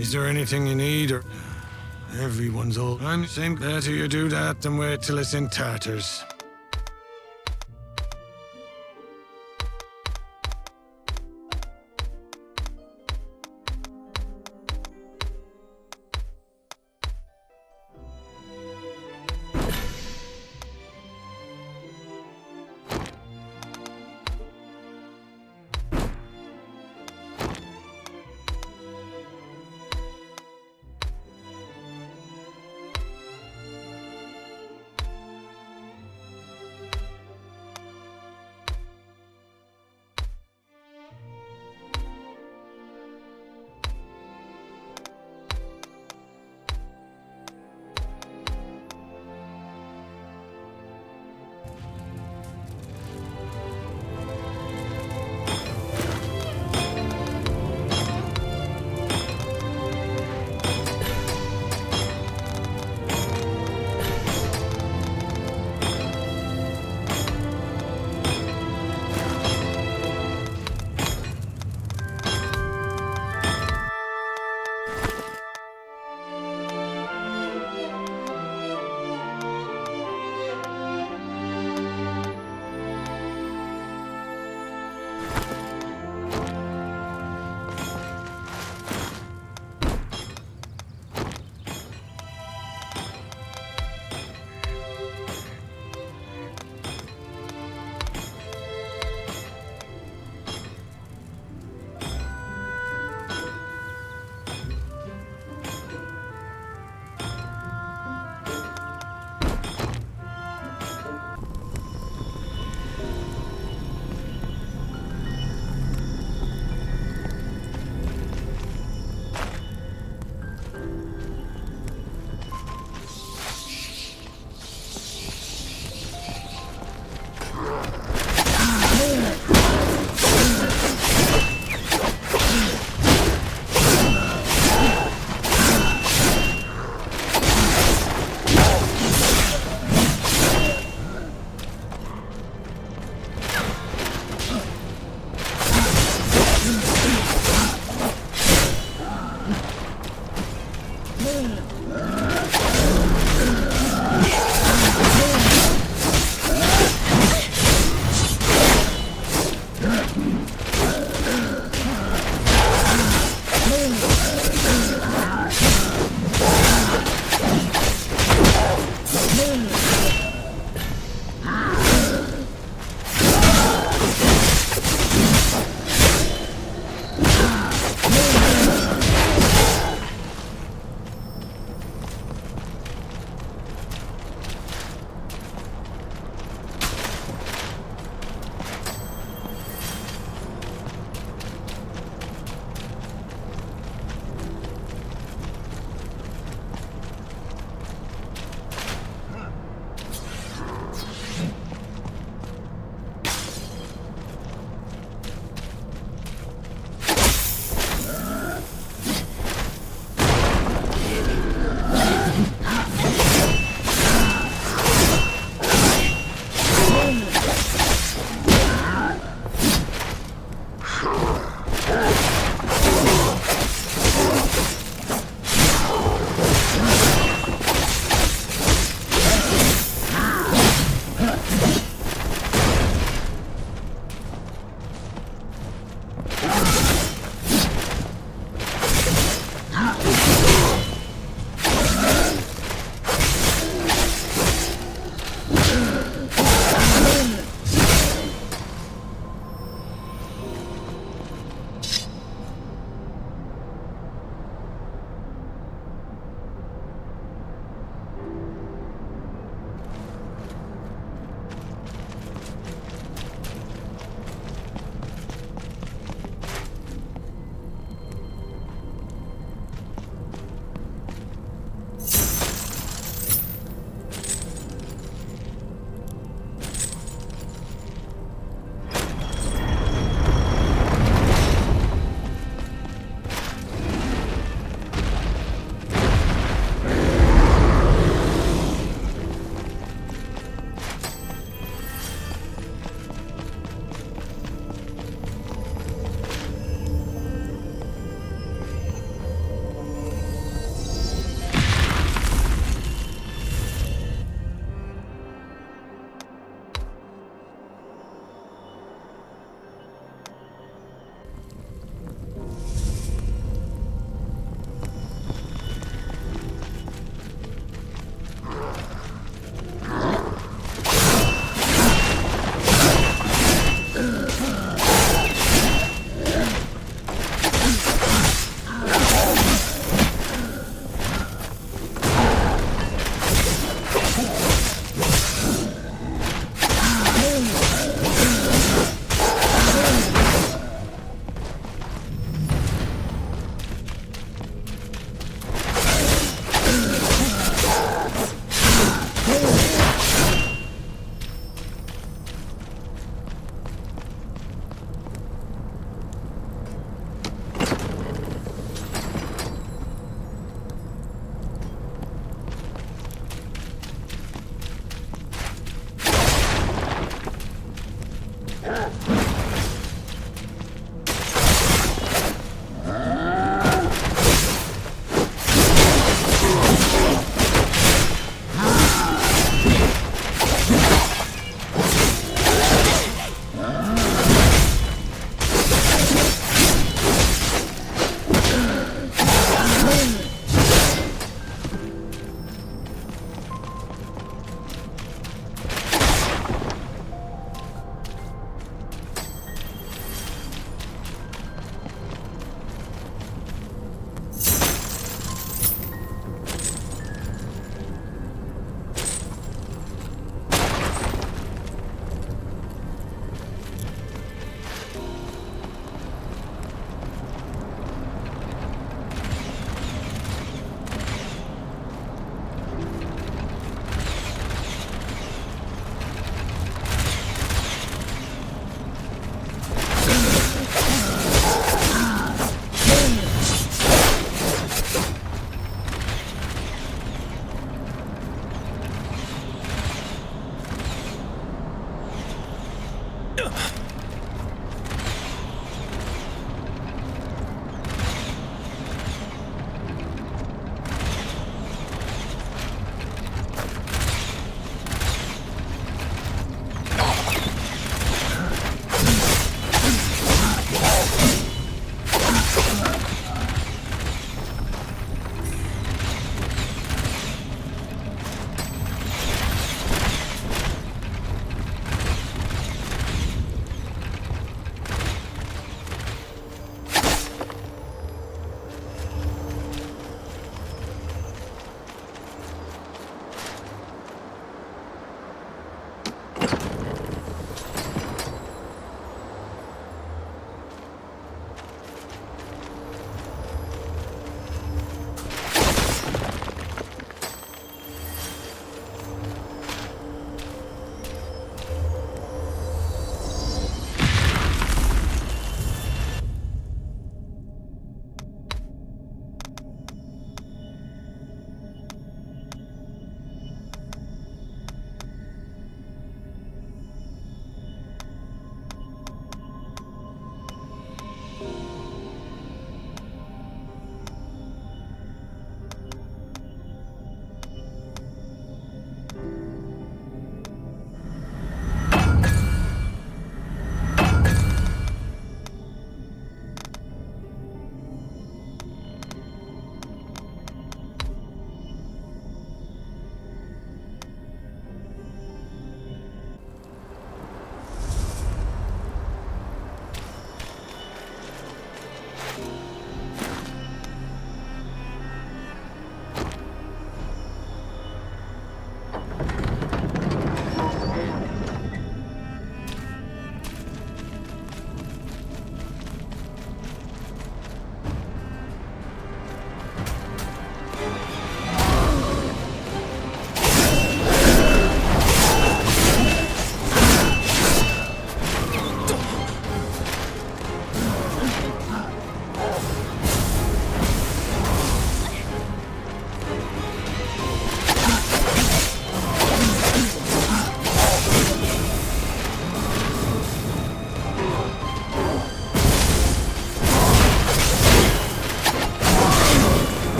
Is there anything you need, or... Everyone's old. I'm saying better you do that than wait till it's in tatters.